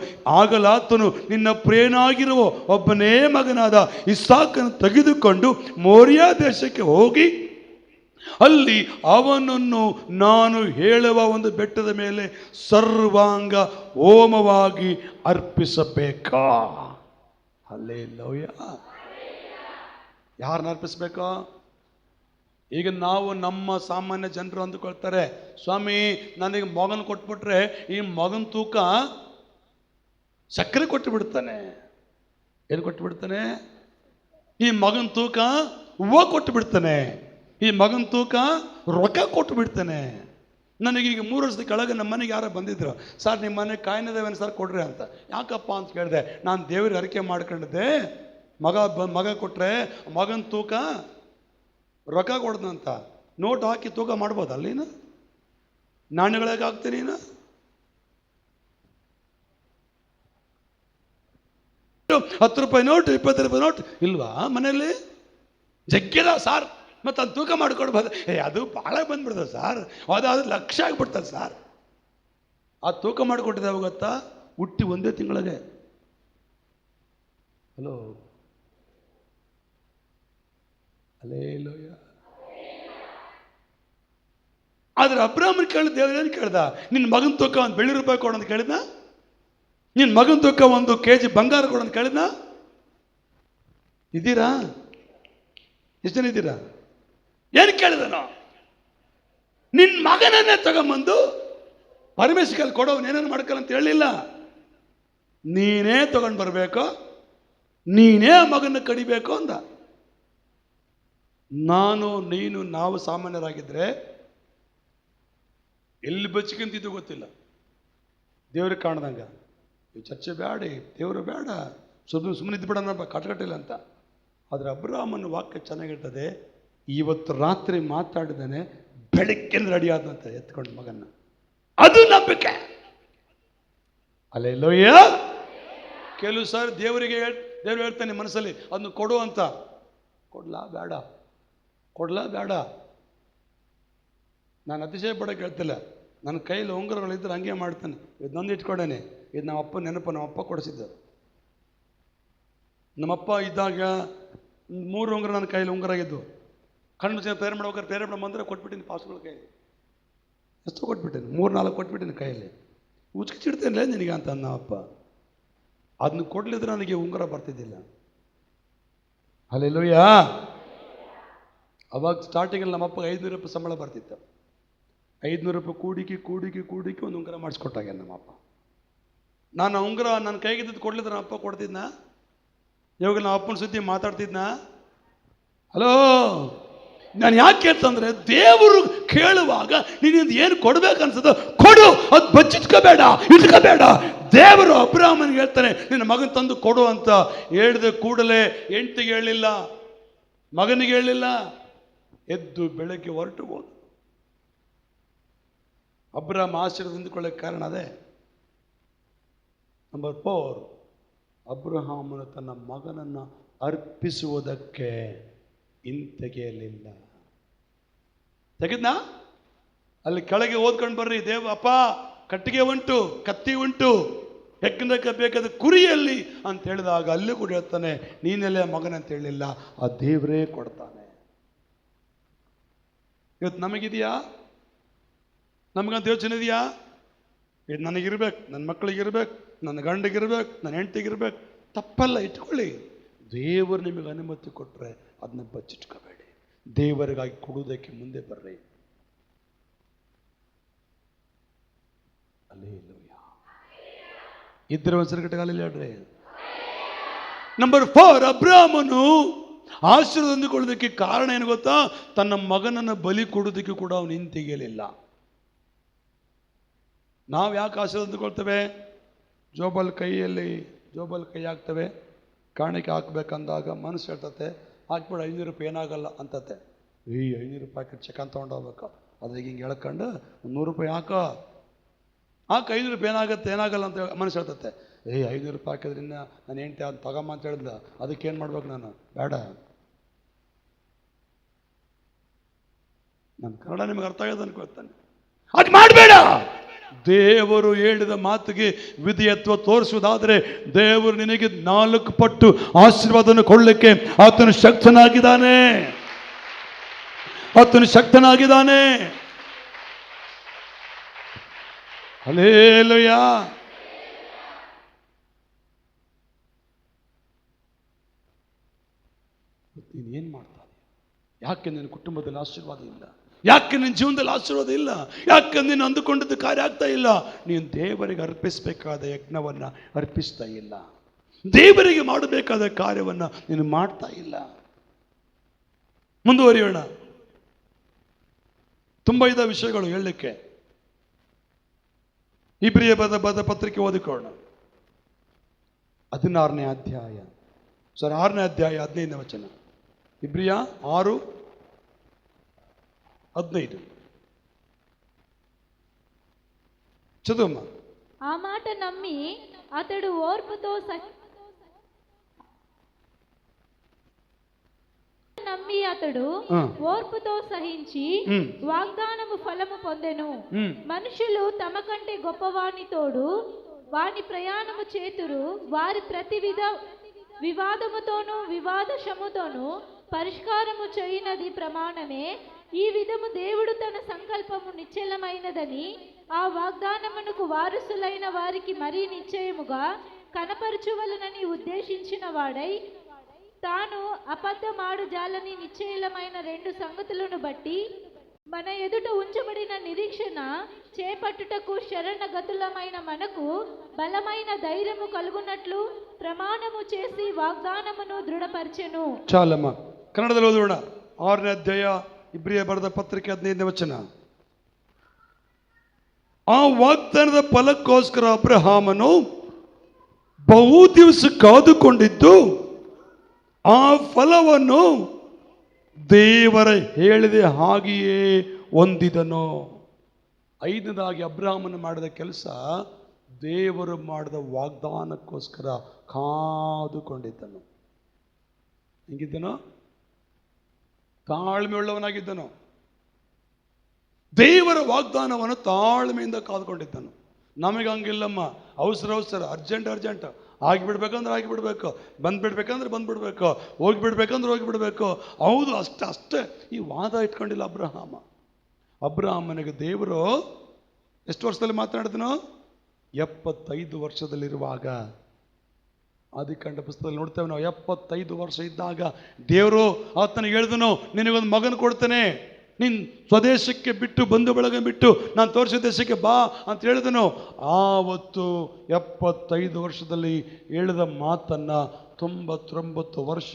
ಆಗಲಾತನು, ನಿನ್ನ ಪ್ರಿಯನಾಗಿರುವ ಒಬ್ಬನೇ ಮಗನಾದ ಇಸಾಕನ್ನು ತೆಗೆದುಕೊಂಡು ಮೋರಿಯಾ ದೇಶಕ್ಕೆ ಹೋಗಿ ಅಲ್ಲಿ ಅವನನ್ನು ನಾನು ಹೇಳುವ ಒಂದು ಬೆಟ್ಟದ ಮೇಲೆ ಸರ್ವಾಂಗ ಹೋಮವಾಗಿ ಅರ್ಪಿಸಬೇಕಾ? ಹಲ್ಲೆಲೂಯಾ. ಯಾರನ್ನ ಅರ್ಪಿಸ್ಬೇಕಾ? ಈಗ ನಾವು ನಮ್ಮ ಸಾಮಾನ್ಯ ಜನರು ಅಂದುಕೊಳ್ತಾರೆ, ಸ್ವಾಮಿ ನನಗೆ ಮಗನ ಕೊಟ್ಬಿಟ್ರೆ ಈ ಮಗನ ತೂಕ ಸಕ್ಕರೆ ಕೊಟ್ಟು ಬಿಡ್ತಾನೆ. ಏನು ಕೊಟ್ಟು ಬಿಡ್ತಾನೆ? ಈ ಮಗನ ತೂಕ ಹೂವು ಕೊಟ್ಟು ಬಿಡ್ತಾನೆ. ಈ ಮಗನ ತೂಕ ರೊಕ್ಕ ಕೊಟ್ಟು ಬಿಡ್ತಾನೆ. ನನಗೀಗ 3 ವರ್ಷದ ಕೆಳಗೆ ನಮ್ಮ ಮನೆಗೆ ಯಾರೋ ಬಂದಿದ್ರು, ಸರ್ ನಿಮ್ಮ ಮನೆ ಕಾಯಿನದೇವೇನು ಸರ್ ಕೊಡ್ರಿ ಅಂತ. ಯಾಕಪ್ಪ ಅಂತ ಕೇಳಿದೆ. ನಾನು ದೇವ್ರಿಗೆ ಅರಿಕೆ ಮಾಡ್ಕೊಂಡಿದ್ದೆ, ಮಗ ಕೊಟ್ಟರೆ ಮಗನ ತೂಕ ರೊಕ್ಕ ಕೊಡ್ದಂತ ನೋಟ್ ಹಾಕಿ ತೂಕ ಮಾಡ್ಬೋದಲ್ಲ ನೀನು? ನಾಣ್ಯಗಳಾಗ ಹಾಕ್ತೀನಿ ನೀನು? 10 ರೂಪಾಯಿ ನೋಟ್, 20 ರೂಪಾಯಿ ನೋಟ್ ಇಲ್ವಾ ಮನೆಯಲ್ಲಿ? ಜಗ್ಗಿದ ಸಾರ್, ಮತ್ತು ಅದು ತೂಕ ಮಾಡ್ಕೊಡ್ಬೋದು. ಅದು ಭಾಳ ಬಂದ್ಬಿಡ್ತದೆ ಸಾರ್, ಅದಾದ್ರೆ ಲಕ್ಷ ಆಗ್ಬಿಡ್ತದೆ ಸಾರ್. ಆ ತೂಕ ಮಾಡಿಕೊಟ್ಟಿದ್ದಾವೆ ಗೊತ್ತಾ? ಹುಟ್ಟಿ ಒಂದೇ ತಿಂಗಳಿಗೆ. ಹಲೋ, ಅಲ್ಲೇಲೋಯ. ಆದ್ರೆ ಅಬ್ರಾಹ್ಮನ್ ಕೇಳಿದ ದೇವ್ರು ಏನು ಕೇಳ್ದ? ನಿನ್ನ ಮಗನ ತೂಕ ಒಂದು ಬೆಳ್ಳಿ ರೂಪಾಯಿ ಕೊಡೋದು ಕೇಳಿದ್ನ? ನಿನ್ನ ಮಗನ ತೂಕ 1 kg ಬಂಗಾರ ಕೊಡೋದು ಕೇಳಿದ್ನ? ಇದ್ದೀರಾ? ಎಷ್ಟು ಜನ ಇದ್ದೀರಾ? ಏನು ಕೇಳಿದನು? ನಿನ್ನ ಮಗನನ್ನೇ ತಗೊಂಬಂದು ಪರಮೇಶ್ವರಲ್ಲಿ ಕೊಡೋನು ಏನೇನು ಮಾಡ್ಕಲ್ಲ ಅಂತ ಹೇಳಿಲ್ಲ. ನೀನೇ ತಗೊಂಡು ಬರಬೇಕು, ನೀನೇ ಮಗನ ಕಡಿಬೇಕು ಅಂದ. ನಾನು ನೀನು ನಾವು ಸಾಮಾನ್ಯರಾಗಿದ್ರೆ ಎಲ್ಲಿ ಬಚ್ಕಂತಿದ್ದು ಗೊತ್ತಿಲ್ಲ. ದೇವ್ರಿಗೆ ಕಾಣ್ದಂಗ ಈ ಚರ್ಚೆ ಬೇಡ, ದೇವರು ಬೇಡ, ಸುಮ್ಮನೆ ಇದ್ದು ಬಿಡೋಣ ಕಟ್ಕಟ್ಟಿಲ್ಲ ಅಂತ. ಆದರೆ ಅಬ್ರಾಹ್ಮನ ವಾಕ್ಯ ಚೆನ್ನಾಗಿರ್ತದೆ. ಇವತ್ತು ರಾತ್ರಿ ಮಾತಾಡಿದಾನೆ, ಬೆಳಗ್ಗೆ ರೆಡಿ ಆದಂತೆ ಎತ್ಕೊಂಡು ಮಗನ್ನ. ಅದು ನಂಬಿಕೆ. ಅಲ್ಲೇಲೋಯ್ಯ. ಕೆಲವು ಸಾರಿ ದೇವರಿಗೆ ದೇವ್ರು ಹೇಳ್ತಾನೆ ಮನಸ್ಸಲ್ಲಿ, ಅದನ್ನು ಕೊಡು ಅಂತ. ಕೊಡ್ಲಾ ಬೇಡ, ಕೊಡ್ಲಾ ಬೇಡ. ನಾನು ಅತಿಶಯ ಪಡೋಕೆ ಹೇಳ್ತಿಲ್ಲ. ನನ್ನ ಕೈಯಲ್ಲಿ ಉಂಗುರಗಳಿದ್ದರೆ ಹಂಗೆ ಮಾಡ್ತಾನೆ. ಇದು ನಂದು ಇಟ್ಕೊಂಡೇನೆ. ಇದು ನಮ್ಮ ಅಪ್ಪ ನೆನಪು, ನಮ್ಮಪ್ಪ ಕೊಡಿಸಿದ್ದ. ನಮ್ಮಪ್ಪ ಇದ್ದಾಗ 3 ಉಂಗುರ ನನ್ನ ಕೈಯಲ್ಲಿ ಉಂಗುರ ಆಗಿದ್ದು. ಕಣ್ಣು ತಯಾರು ಮಾಡ್ಬೇಕಾದ್ರೆ ತಯಾರು ಬಂದರೆ ಕೊಟ್ಬಿಟ್ಟಿನಿ ಪಾಸ್ಗಳ ಕೈಯಲ್ಲಿ. ಎಷ್ಟು ಕೊಟ್ಬಿಟ್ಟೇನೆ? 3-4 ಕೊಟ್ಬಿಟ್ಟಿನಿ ಕೈಯಲ್ಲಿ. ಉಚ್ಕಿಡ್ತೇನೆ ನಿನಗೆ ಅಂತ ನಮ್ಮಪ್ಪ. ಅದನ್ನು ಕೊಡ್ಲಿದ್ರೆ ನನಗೆ ಉಂಗುರ ಬರ್ತಿದ್ದಿಲ್ಲ. ಹಲ್ಲೆಲೂಯ. ಅವಾಗ ಸ್ಟಾರ್ಟಿಂಗಲ್ಲಿ ನಮ್ಮಪ್ಪ 500 ರೂಪಾಯಿ ಸಂಬಳ ಬರ್ತಿತ್ತು. 500 ರೂಪಾಯಿ ಕೂಡಿಕೆ ಒಂದು ಉಂಗುರ ಮಾಡಿಸ್ಕೊಟ್ಟಾಗ ನಮ್ಮಪ್ಪ. ನಾನು ಉಂಗುರ ನನ್ನ ಕೈಗಿದ್ದು ಕೊಡ್ಲಿದ್ರೆ ನಮ್ಮ ಅಪ್ಪ ಕೊಡ್ತಿದ್ನ? ಇವಾಗ ನಮ್ಮ ಅಪ್ಪನ ಸುದ್ದಿ ಮಾತಾಡ್ತಿದ್ನ? ಹಲೋ, ನಾನು ಯಾಕೆ ಅಂತಂದ್ರೆ ದೇವರು ಕೇಳುವಾಗ ನೀನಿಂದ ಏನು ಕೊಡ್ಬೇಕು ಅನ್ಸೋದು ಕೊಡು, ಅದು ಬಚ್ಚಿಟ್ಕೋಬೇಡ, ಇಟ್ಕೋಬೇಡ. ದೇವರು ಅಬ್ರಾಹ್ಮನಿಗೆ ಹೇಳ್ತಾನೆ, ನಿನ್ನ ಮಗನ ತಂದು ಕೊಡು ಅಂತ. ಹೇಳಿದ ಕೂಡಲೇ ಹೆಂಡತಿಗೆ ಹೇಳಲಿಲ್ಲ, ಮಗನಿಗೆ ಹೇಳಲಿಲ್ಲ, ಎದ್ದು ಬೆಳಗ್ಗೆ ಹೊರಟು ಹೋದ. ಅಬ್ರಾಹ್ಮ ಆಶೀರ್ವಾದ ಹೊಂದಿಕೊಳ್ಳಕ್ಕೆ ಕಾರಣ ಅದೇ. ನಂಬರ್ 4, ಅಬ್ರಹಾಮನು ತನ್ನ ಮಗನನ್ನು ಅರ್ಪಿಸುವುದಕ್ಕೆ ಹಿಂತೆಗೆಯಲಿಲ್ಲ. ತೆಗೆದ್ನಾ? ಅಲ್ಲಿ ಕೆಳಗೆ ಓದ್ಕೊಂಡು ಬರ್ರಿ. ಅಪ್ಪ ಕಟ್ಟಿಗೆ ಉಂಟು, ಕತ್ತಿ ಉಂಟು, ಹೆಕ್ಕನಕ್ಕೆ ಬೇಕಾದ ಕುರಿಯಲ್ಲಿ ಅಂತ ಹೇಳಿದಾಗ ಅಲ್ಲಿ ಕೂಡ ಹೇಳ್ತಾನೆ, ನೀನೆಲ್ಲ ಮಗನ ಅಂತ ಹೇಳಿಲ್ಲ, ಆ ದೇವರೇ ಕೊಡ್ತಾನೆ. ಇವತ್ತು ನಮಗಿದೆಯಾ? ನಮಗಂತ ಯೋಚನೆ ಇದೆಯಾ? ಇದು ನನಗಿರ್ಬೇಕು, ನನ್ನ ಮಕ್ಕಳಿಗಿರ್ಬೇಕು, ನನ್ನ ಗಂಡಿಗಿರ್ಬೇಕು, ನನ್ನ ಹೆಂಡತಿಗಿರ್ಬೇಕು. ತಪ್ಪಲ್ಲ, ಇಟ್ಕೊಳ್ಳಿ. ದೇವರು ನಿಮಗೆ ಅನುಮತಿ ಕೊಟ್ಟರೆ ಅದನ್ನ ಬಚ್ಚಿಟ್ಕೋಬೇಡಿ. ದೇವರಿಗಾಗಿ ಕೊಡುವುದಕ್ಕೆ ಮುಂದೆ ಬರ್ರಿ. ಅಲ್ಲೇಲೂಯ. ಇದ್ರೆ ಒಂದು ಸರಿಕಟ್ಟಗಾಲಲ್ಲಿ ಹೇಳ್ರಿ. ನಂಬರ್ 4, ಅಬ್ರಾಹ್ಮನು ಆಶೀರ್ವಾದ ಹೊಂದಿಕೊಳ್ಳೋದಕ್ಕೆ ಕಾರಣ ಏನು ಗೊತ್ತಾ? ತನ್ನ ಮಗನನ್ನು ಬಲಿ ಕೊಡೋದಕ್ಕೆ ಕೂಡ ಅವನು ಹಿಂತೆಗೆಯಲಿಲ್ಲ. ನಾವು ಯಾಕೆ ಆಶೀರ್ವಾದ ಹೊಂದಿಕೊಳ್ತೇವೆ? ಜೋಬಲ್ ಕೈ ಹಾಕ್ತೇವೆ. ಕಾಣಿಕೆ ಹಾಕ್ಬೇಕಂದಾಗ ಮನಸ್ಸು ಹೇಳ್ತತೆ, ಹಾಕ್ಬಿಡು 500 ರೂಪಾಯಿ ಏನಾಗಲ್ಲ ಅಂತತೆ. 500 ರೂಪಾಯಿ ಚಿಕನ್ ತೊಗೊಂಡೋಗ್ಬೇಕು. ಅದ್ರಾಗ ಹಿಂಗೆ ಹೇಳ್ಕೊಂಡು 100 ರೂಪಾಯಿ ಹಾಕೋ, 500 ರೂಪಾಯಿ ಏನಾಗಲ್ಲ ಅಂತ ಮನಸ್ಸು ಹೇಳ್ತತೆ. 500 ರೂಪಾಯಿ ಹಾಕಿದ್ರಿಂದ ನಾನು ಹೆಂಡತಿ ಅದು ತಗಮ್ಮ ಅಂತ ಹೇಳಿದ್ಲ, ಅದಕ್ಕೇನು ಮಾಡ್ಬೇಕು ನಾನು? ಬೇಡ. ನನ್ನ ಕನ್ನಡ ನಿಮಗೆ ಅರ್ಥ ಆಗೋದು ಅನ್ಕೊಳ್ತಾನೆ. ಅದು ಮಾಡಬೇಡ. ದೇವರು ಹೇಳಿದ ಮಾತಿಗೆ ವಿಧೇಯತ್ವ ತೋರಿಸುವುದಾದರೆ ದೇವರು ನಿನಗೆ 4 ಪಟ್ಟು ಆಶೀರ್ವಾದವನ್ನು ಕೊಡಲಿಕ್ಕೆ ಆತನು ಶಕ್ತನಾಗಿದ್ದಾನೆ. ಹಲ್ಲೆಲೂಯ. ನೀನೇನು ಮಾಡ್ತಾ ಇದೀಯ? ಯಾಕೆ ನಿನ್ನ ಕುಟುಂಬದಲ್ಲಿ ಆಶೀರ್ವಾದ ಇಲ್ಲ? ಯಾಕೆ ನಿನ್ನ ಜೀವನದಲ್ಲಿ ಆಶೀರ್ವಾದ ಇಲ್ಲ? ಯಾಕೆ ನೀನು ಅಂದುಕೊಂಡಿದ್ದ ಕಾರ್ಯ ಆಗ್ತಾ ಇಲ್ಲ? ನೀನು ದೇವರಿಗೆ ಅರ್ಪಿಸಬೇಕಾದ ಯಜ್ಞವನ್ನು ಅರ್ಪಿಸ್ತಾ ಇಲ್ಲ. ದೇವರಿಗೆ ಮಾಡಬೇಕಾದ ಕಾರ್ಯವನ್ನು ನೀನು ಮಾಡ್ತಾ ಇಲ್ಲ. ಮುಂದುವರಿಯೋಣ. ತುಂಬ ಇದ್ದ ವಿಷಯಗಳು ಹೇಳಲಿಕ್ಕೆ. ಇಬ್ರಿಯ ಬರೆದ ಪತ್ರಿಕೆ ಓದಿಕೊಳ್ಳೋಣ. 16ನೇ ಅಧ್ಯಾಯ 15ನೇ ವಚನ. ಇಬ್ರಿಯ 6:15. చదువమ్మా. ఆ మాట నమ్మి అతడు ఓర్పుతో సహించి వాగ్దానము ఫలము పొందెను. మనుషులు తమ కంటే గొప్పవాని తోడు వాని ప్రయాణము చేతురు. వారి ప్రతి వివాదముతోనూ వివాదశముతోనూ పరిష్కారము చేయనది ప్రమాణమే. ఈ విధము దేవుడు తన సంకల్పము నిశ్చలమైనదని ఆ వాగ్దానమునకు వారసులైన వారికి మరీ నిశ్చయముగా కనపరచువలనని ఉద్దేశించిన వాడై తాను అబద్ధమాడు జాలని నిశ్చయమైన 2 సంగతులను బట్టి మన ఎదుట ఉంచబడిన నిరీక్షణ చేపట్టుటకు శరణగతులమైన మనకు బలమైన ధైర్యము కలుగునట్లు ప్రమాణము చేసి వాగ్దానమును దృఢపరచెను. చాలಮ್ಮ. ಕನ್ನಡದಲ್ಲಿ ಓದೋಣ. 6ನೇ ಅಧ್ಯಾಯ ಇಬ್ರಿಯ ಬರೆದ ಪತ್ರಿಕೆ 15ನೇ ವಚನ. ಆ ವಾಗ್ದಾನದ ಫಲಕ್ಕೋಸ್ಕರ ಅಬ್ರಹಾಮನು ಬಹು ದಿವಸ ಕಾದುಕೊಂಡಿದ್ದು ಆ ಫಲವನ್ನು ದೇವರ ಹೇಳಿದ ಹಾಗೆಯೇ ಹೊಂದಿದನು. 5ನೇದಾಗಿ ಅಬ್ರಹಾಮನು ಮಾಡಿದ ಕೆಲಸ ದೇವರು ಮಾಡಿದ ವಾಗ್ದಾನಕ್ಕೋಸ್ಕರ ಕಾದುಕೊಂಡಿದ್ದನು. ಹೆಂಗಿದ್ದನು? ತಾಳ್ಮೆ ಉಳ್ಳವನಾಗಿದ್ದನು. ದೇವರ ವಾಗ್ದಾನವನ್ನು ತಾಳ್ಮೆಯಿಂದ ಕಾದುಕೊಂಡಿದ್ದನು. ನಮಗೆ ಹಂಗಿಲ್ಲಮ್ಮ. ಅವಸರ ಅರ್ಜೆಂಟ್ ಆಗಿಬಿಡ್ಬೇಕಂದ್ರೆ ಆಗಿಬಿಡ್ಬೇಕು, ಬಂದ್ಬಿಡ್ಬೇಕಂದ್ರೆ ಬಂದ್ಬಿಡ್ಬೇಕು, ಹೋಗಿಬಿಡ್ಬೇಕಂದ್ರೆ ಹೋಗಿಬಿಡ್ಬೇಕು. ಹೌದು, ಅಷ್ಟೇ. ಈ ವಾದ ಇಟ್ಕೊಂಡಿಲ್ಲ ಅಬ್ರಹಾಮನಿಗೆ ದೇವರು ಎಷ್ಟು ವರ್ಷದಲ್ಲಿ ಮಾತನಾಡಿದನು? 75 ವರ್ಷದಲ್ಲಿರುವಾಗ. ಆದಿಕಾಂಡ ಪುಸ್ತಕದಲ್ಲಿ ನೋಡ್ತೇವೆ ನಾವು. 75 ವರ್ಷ ಇದ್ದಾಗ ದೇವರು ಆತನಿಗೆ ಹೇಳಿದನು, ನಿನಗೊಂದು ಮಗನ ಕೊಡ್ತೇನೆ, ನೀನು ಸ್ವದೇಶಕ್ಕೆ ಬಿಟ್ಟು ಬಂಧು ಬಳಗ ಬಿಟ್ಟು ನಾನು ತೋರಿಸಿದ ದೇಶಕ್ಕೆ ಬಾ ಅಂತ ಹೇಳಿದನು. ಆವತ್ತು 75 ವರ್ಷದಲ್ಲಿ ಹೇಳಿದ ಮಾತನ್ನು 99 ವರ್ಷ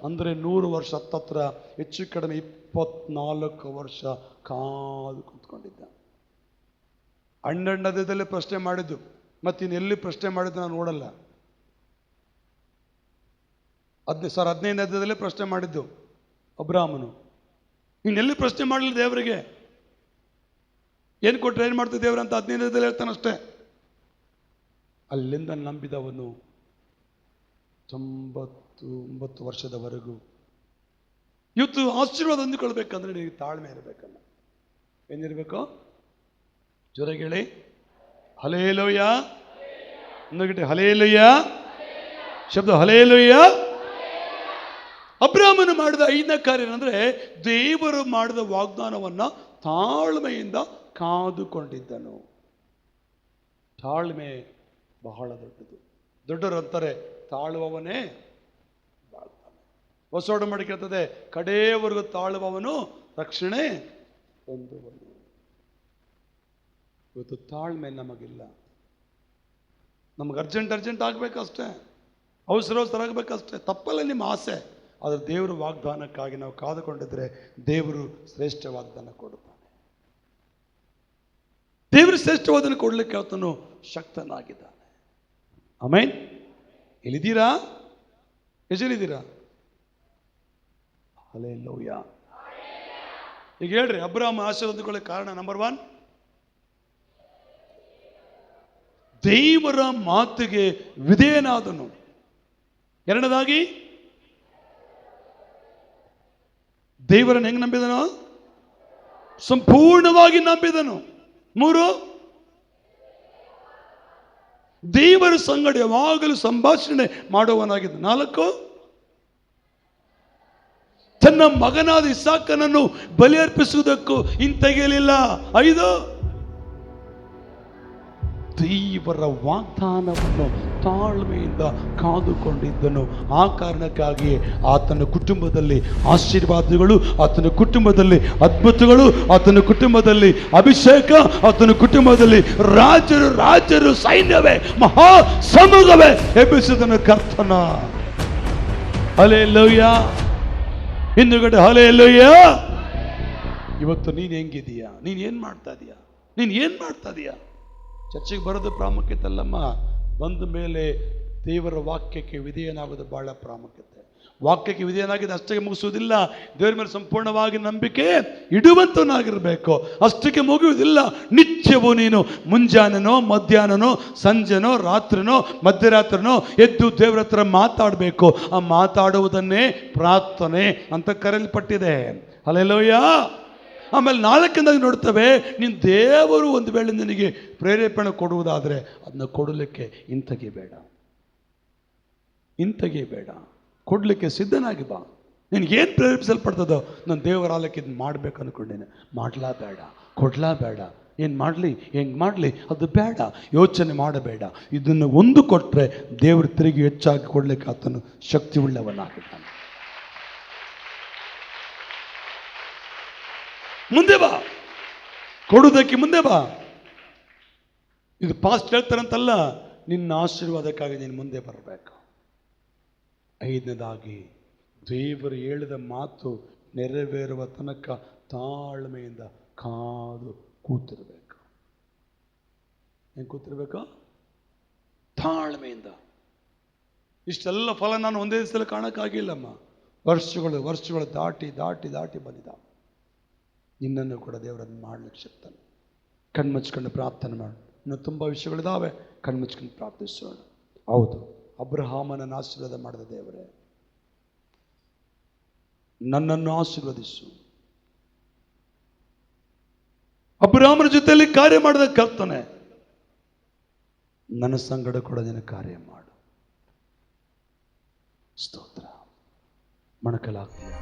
ಅಂದರೆ 100 ವರ್ಷ ಹತ್ತತ್ರ ಹೆಚ್ಚು ಕಡಿಮೆ 24 ವರ್ಷ ಕಾದು ಕೂತ್ಕೊಂಡಿದ್ದ. ಅಣ್ಣದಲ್ಲೇ ಪ್ರಶ್ನೆ ಮಾಡಿದ್ದು, ಮತ್ತಿನ್ನು ಎಲ್ಲಿ ಪ್ರಶ್ನೆ ಮಾಡಿದ್ದು ನಾನು ನೋಡಲ್ಲ. 15ನೇ ಅಧ್ಯಾಯದಲ್ಲೇ ಪ್ರಶ್ನೆ ಮಾಡಿದ್ದು ಅಬ್ರಹಾಮನು. ಇನ್ನೆಲ್ಲಿ ಪ್ರಶ್ನೆ ಮಾಡಲಿಲ್ಲ ದೇವರಿಗೆ. ಏನು ಕೊಟ್ಟರೆ ಏನು ಮಾಡ್ತೀವಿ ದೇವ್ರ ಅಂತ 15ನೇ ಅಧ್ಯಾಯದಲ್ಲಿ ಹೇಳ್ತಾನಷ್ಟೇ. ಅಲ್ಲಿಂದ ನಂಬಿದವನು 99 ವರ್ಷದವರೆಗೂ. ಇವತ್ತು ಆಶೀರ್ವಾದ ಹೊಂದಿಕೊಳ್ಬೇಕಂದ್ರೆ ನಿನಗೆ ತಾಳ್ಮೆ ಇರಬೇಕಲ್ಲ. ಏನಿರಬೇಕು? ಜೋರಾಗಿ ಹೇಳಿ, ಹಲ್ಲೆಲೂಯ. ಇನ್ನೊಂದು ಹಲ್ಲೆಲೂಯ ಶಬ್ದ, ಹಲ್ಲೆಲೂಯ. ಅಬ್ರಹಾಮನು ಮಾಡಿದ 5ನೇ ಕಾರ್ಯ ಏನಂದ್ರೆ ದೇವರು ಮಾಡಿದ ವಾಗ್ದಾನವನ್ನ ತಾಳ್ಮೆಯಿಂದ ಕಾದುಕೊಂಡಿದ್ದನು. ತಾಳ್ಮೆ ಬಹಳ ದೊಡ್ಡದು. ದೊಡ್ಡವರು ಅಂತಾರೆ ತಾಳುವವನೇ ಬಾಳ್ತಾನೆ. ಹೊಸ ಒಡಂಬಡಿಕೆ ಕೇಳ್ತದೆ, ಕಡೆಯವರೆಗೂ ತಾಳುವವನು ರಕ್ಷಣೆ ಹೊಂದುವನು. ಇವತ್ತು ತಾಳ್ಮೆ ನಮಗಿಲ್ಲ. ನಮಗೆ ಅರ್ಜೆಂಟ್ ಆಗ್ಬೇಕಷ್ಟೇ, ಅವಸರ ಆಗಬೇಕಷ್ಟೇ. ತಪ್ಪಲ್ಲ ನಿಮ್ಮ ಆಸೆ. ಆದರೆ ದೇವರ ವಾಗ್ದಾನಕ್ಕಾಗಿ ನಾವು ಕಾದುಕೊಂಡಿದ್ರೆ ದೇವರು ಶ್ರೇಷ್ಠ ವಾಗ್ದಾನ ಕೊಡುತ್ತಾನೆ. ದೇವರು ಶ್ರೇಷ್ಠವಾದನ್ನು ಕೊಡಲಿಕ್ಕೆ ಆತನು ಶಕ್ತನಾಗಿದ್ದಾನೆ. ಆಮೆನ್. ಎಲ್ಲಿದ್ದೀರಾ? ಎಲ್ಲಿದ್ದೀರಾ? ಹಲ್ಲೆಲೂಯ. ಈಗ ಹೇಳ್ರಿ, ಅಬ್ರಹಾಮ ಆಶೀರ್ವಾದಕೊಳ್ಳೋಕೆ ಕಾರಣ ನಂಬರ್ 1 ದೇವರ ಮಾತಿಗೆ ವಿಧೇಯನಾದನು. 2ನೇದಾಗಿ ದೇವರನ್ನು ಹೆಂಗೆ ನಂಬಿದನು? ಸಂಪೂರ್ಣವಾಗಿ ನಂಬಿದನು. 3 ದೇವರ ಸಂಗಡ ಯಾವಾಗಲೂ ಸಂಭಾಷಣೆ ಮಾಡುವವನಾಗಿದ್ದ. 4 ತನ್ನ ಮಗನಾದ ಇಸಾಕನನ್ನು ಬಲಿಯರ್ಪಿಸುವುದಕ್ಕೂ ಹಿಂತೆಗೆಯಲಿಲ್ಲ. 5 ದೇವರ ವಾಗ್ದಾನವನ್ನು ತಾಳ್ಮೆಯಿಂದ ಕಾದುಕೊಂಡಿದ್ದನು. ಆ ಕಾರಣಕ್ಕಾಗಿಯೇ ಆತನ ಕುಟುಂಬದಲ್ಲಿ ಆಶೀರ್ವಾದಗಳು, ಆತನ ಕುಟುಂಬದಲ್ಲಿ ಅದ್ಭುತಗಳು, ಆತನ ಕುಟುಂಬದಲ್ಲಿ ಅಭಿಷೇಕ, ಆತನ ಕುಟುಂಬದಲ್ಲಿ ರಾಜರು ಸೈನ್ಯವೇ ಮಹಾ ಸಮೂಹವೇ ಎಬ್ಬಿಸಿದನು ಕರ್ತನ. ಹಲ್ಲೆಲೂಯ. ಹಿಂದುಗಡೆ ಹಲ್ಲೆಲೂಯ. ಇವತ್ತು ನೀನು ಹೆಂಗಿದೀಯಾ? ನೀನು ಏನು ಮಾಡ್ತಾ ಇದೀಯಾ? ಚರ್ಚೆಗೆ ಬರೋದು ಪ್ರಾಮುಖ್ಯತೆ ಅಲ್ಲಮ್ಮ. ಬಂದ ಮೇಲೆ ದೇವರ ವಾಕ್ಯಕ್ಕೆ ವಿಧೇಯನಾಗೋದು ಬಹಳ ಪ್ರಾಮುಖ್ಯತೆ. ವಾಕ್ಯಕ್ಕೆ ವಿಧೇಯನಾಗಿದೆ ಅಷ್ಟಕ್ಕೆ ಮುಗಿಸುವುದಿಲ್ಲ. ದೇವರ ಮೇಲೆ ಸಂಪೂರ್ಣವಾಗಿ ನಂಬಿಕೆ ಇಡುವಂತನಾಗಿರಬೇಕು. ಅಷ್ಟಕ್ಕೆ ಮುಗಿಯುವುದಿಲ್ಲ. ನಿತ್ಯವೂ ನೀನು ಮುಂಜಾನೆನೋ ಮಧ್ಯಾಹ್ನನೋ ಸಂಜೆನೋ ರಾತ್ರಿನೋ ಮಧ್ಯರಾತ್ರಿನೋ ಎದ್ದು ದೇವರ ಹತ್ರ ಮಾತಾಡಬೇಕು. ಆ ಮಾತಾಡುವುದನ್ನೇ ಪ್ರಾರ್ಥನೆ ಅಂತ ಕರೆಯಲ್ಪಟ್ಟಿದೆ. ಹಲ್ಲೆಲೂಯಾ. ಆಮೇಲೆ 4ನೇದಾಗಿ ನೋಡ್ತೇವೆ, ನೀನು ದೇವರು ಒಂದು ವೇಳೆ ನಿನಗೆ ಪ್ರೇರೇಪಣೆ ಕೊಡುವುದಾದರೆ ಅದನ್ನ ಕೊಡಲಿಕ್ಕೆ ಇಂತಗೇಬೇಡ, ಕೊಡಲಿಕ್ಕೆ ಸಿದ್ಧನಾಗಿ ಬಾ. ನಿನಗೇನು ಪ್ರೇರೇಪಿಸಲ್ಪಡ್ತದೋ, ನಾನು ದೇವರ ಆಲಕ್ಕೆ ಇದನ್ನು ಮಾಡಬೇಕು ಅಂದ್ಕೊಂಡೇನೆ, ಕೊಡಲಾಬೇಡ, ಏನು ಮಾಡಲಿ ಹೆಂಗೆ ಮಾಡಲಿ ಅದು ಬೇಡ, ಯೋಚನೆ ಮಾಡಬೇಡ. ಇದನ್ನು ಒಂದು ಕೊಟ್ಟರೆ ದೇವರು ತಿರುಗಿ ಹೆಚ್ಚಾಗಿ ಕೊಡಲಿಕ್ಕೆ ಆತನು ಶಕ್ತಿ ಉಳ್ಳವನಾಗಿದ್ದಾನೆ. ಮುಂದೆ ಬಾ, ಕೊಡುವುದಕ್ಕೆ ಮುಂದೆ ಬಾ. ಇದು ಪಾಸ್ಟ್ ಹೇಳ್ತಾರಂತಲ್ಲ, ನಿನ್ನ ಆಶೀರ್ವಾದಕ್ಕಾಗಿ ನೀನು ಮುಂದೆ ಬರಬೇಕು. 5ನೇದಾಗಿ ದೇವರು ಹೇಳಿದ ಮಾತು ನೆರವೇರುವ ತನಕ ತಾಳ್ಮೆಯಿಂದ ಕಾದು ಕೂತಿರ್ಬೇಕು. ಹೆಂಗೆ ಕೂತಿರ್ಬೇಕು? ತಾಳ್ಮೆಯಿಂದ. ಇಷ್ಟೆಲ್ಲ ಫಲ ನಾನು ಒಂದೇ ದಿವಸದಲ್ಲಿ ಕಾಣಕ್ಕಾಗಿಲ್ಲಮ್ಮ. ವರ್ಷಗಳು ದಾಟಿ ಬಂದಿದ್ದ. ನಿನ್ನನ್ನು ಕೂಡ ದೇವರನ್ನು ಮಾಡ್ಲಿಕ್ಕೆ ಶಕ್ತನು. ಕಣ್ಮುಚ್ಕೊಂಡು ಪ್ರಾರ್ಥನೆ ಮಾಡು. ಇನ್ನು ತುಂಬ ವಿಷಯಗಳಿದ್ದಾವೆ, ಕಣ್ಮುಚ್ಕೊಂಡು ಪ್ರಾರ್ಥಿಸೋಣ. ಹೌದು, ಅಬ್ರಹಾಮನನ್ನು ಆಶೀರ್ವಾದ ಮಾಡಿದ ದೇವರೇ, ನನ್ನನ್ನು ಆಶೀರ್ವದಿಸು. ಅಬ್ರಹಾಮನ ಜೊತೆಯಲ್ಲಿ ಕಾರ್ಯ ಮಾಡಿದ ಕರ್ತನೆ, ನನ್ನ ಸಂಗಡ ಕೂಡ ನೀನು ಕಾರ್ಯ ಮಾಡು. ಸ್ತೋತ್ರ. ಮೊಣಕಲಾಗ್ತೀಯ.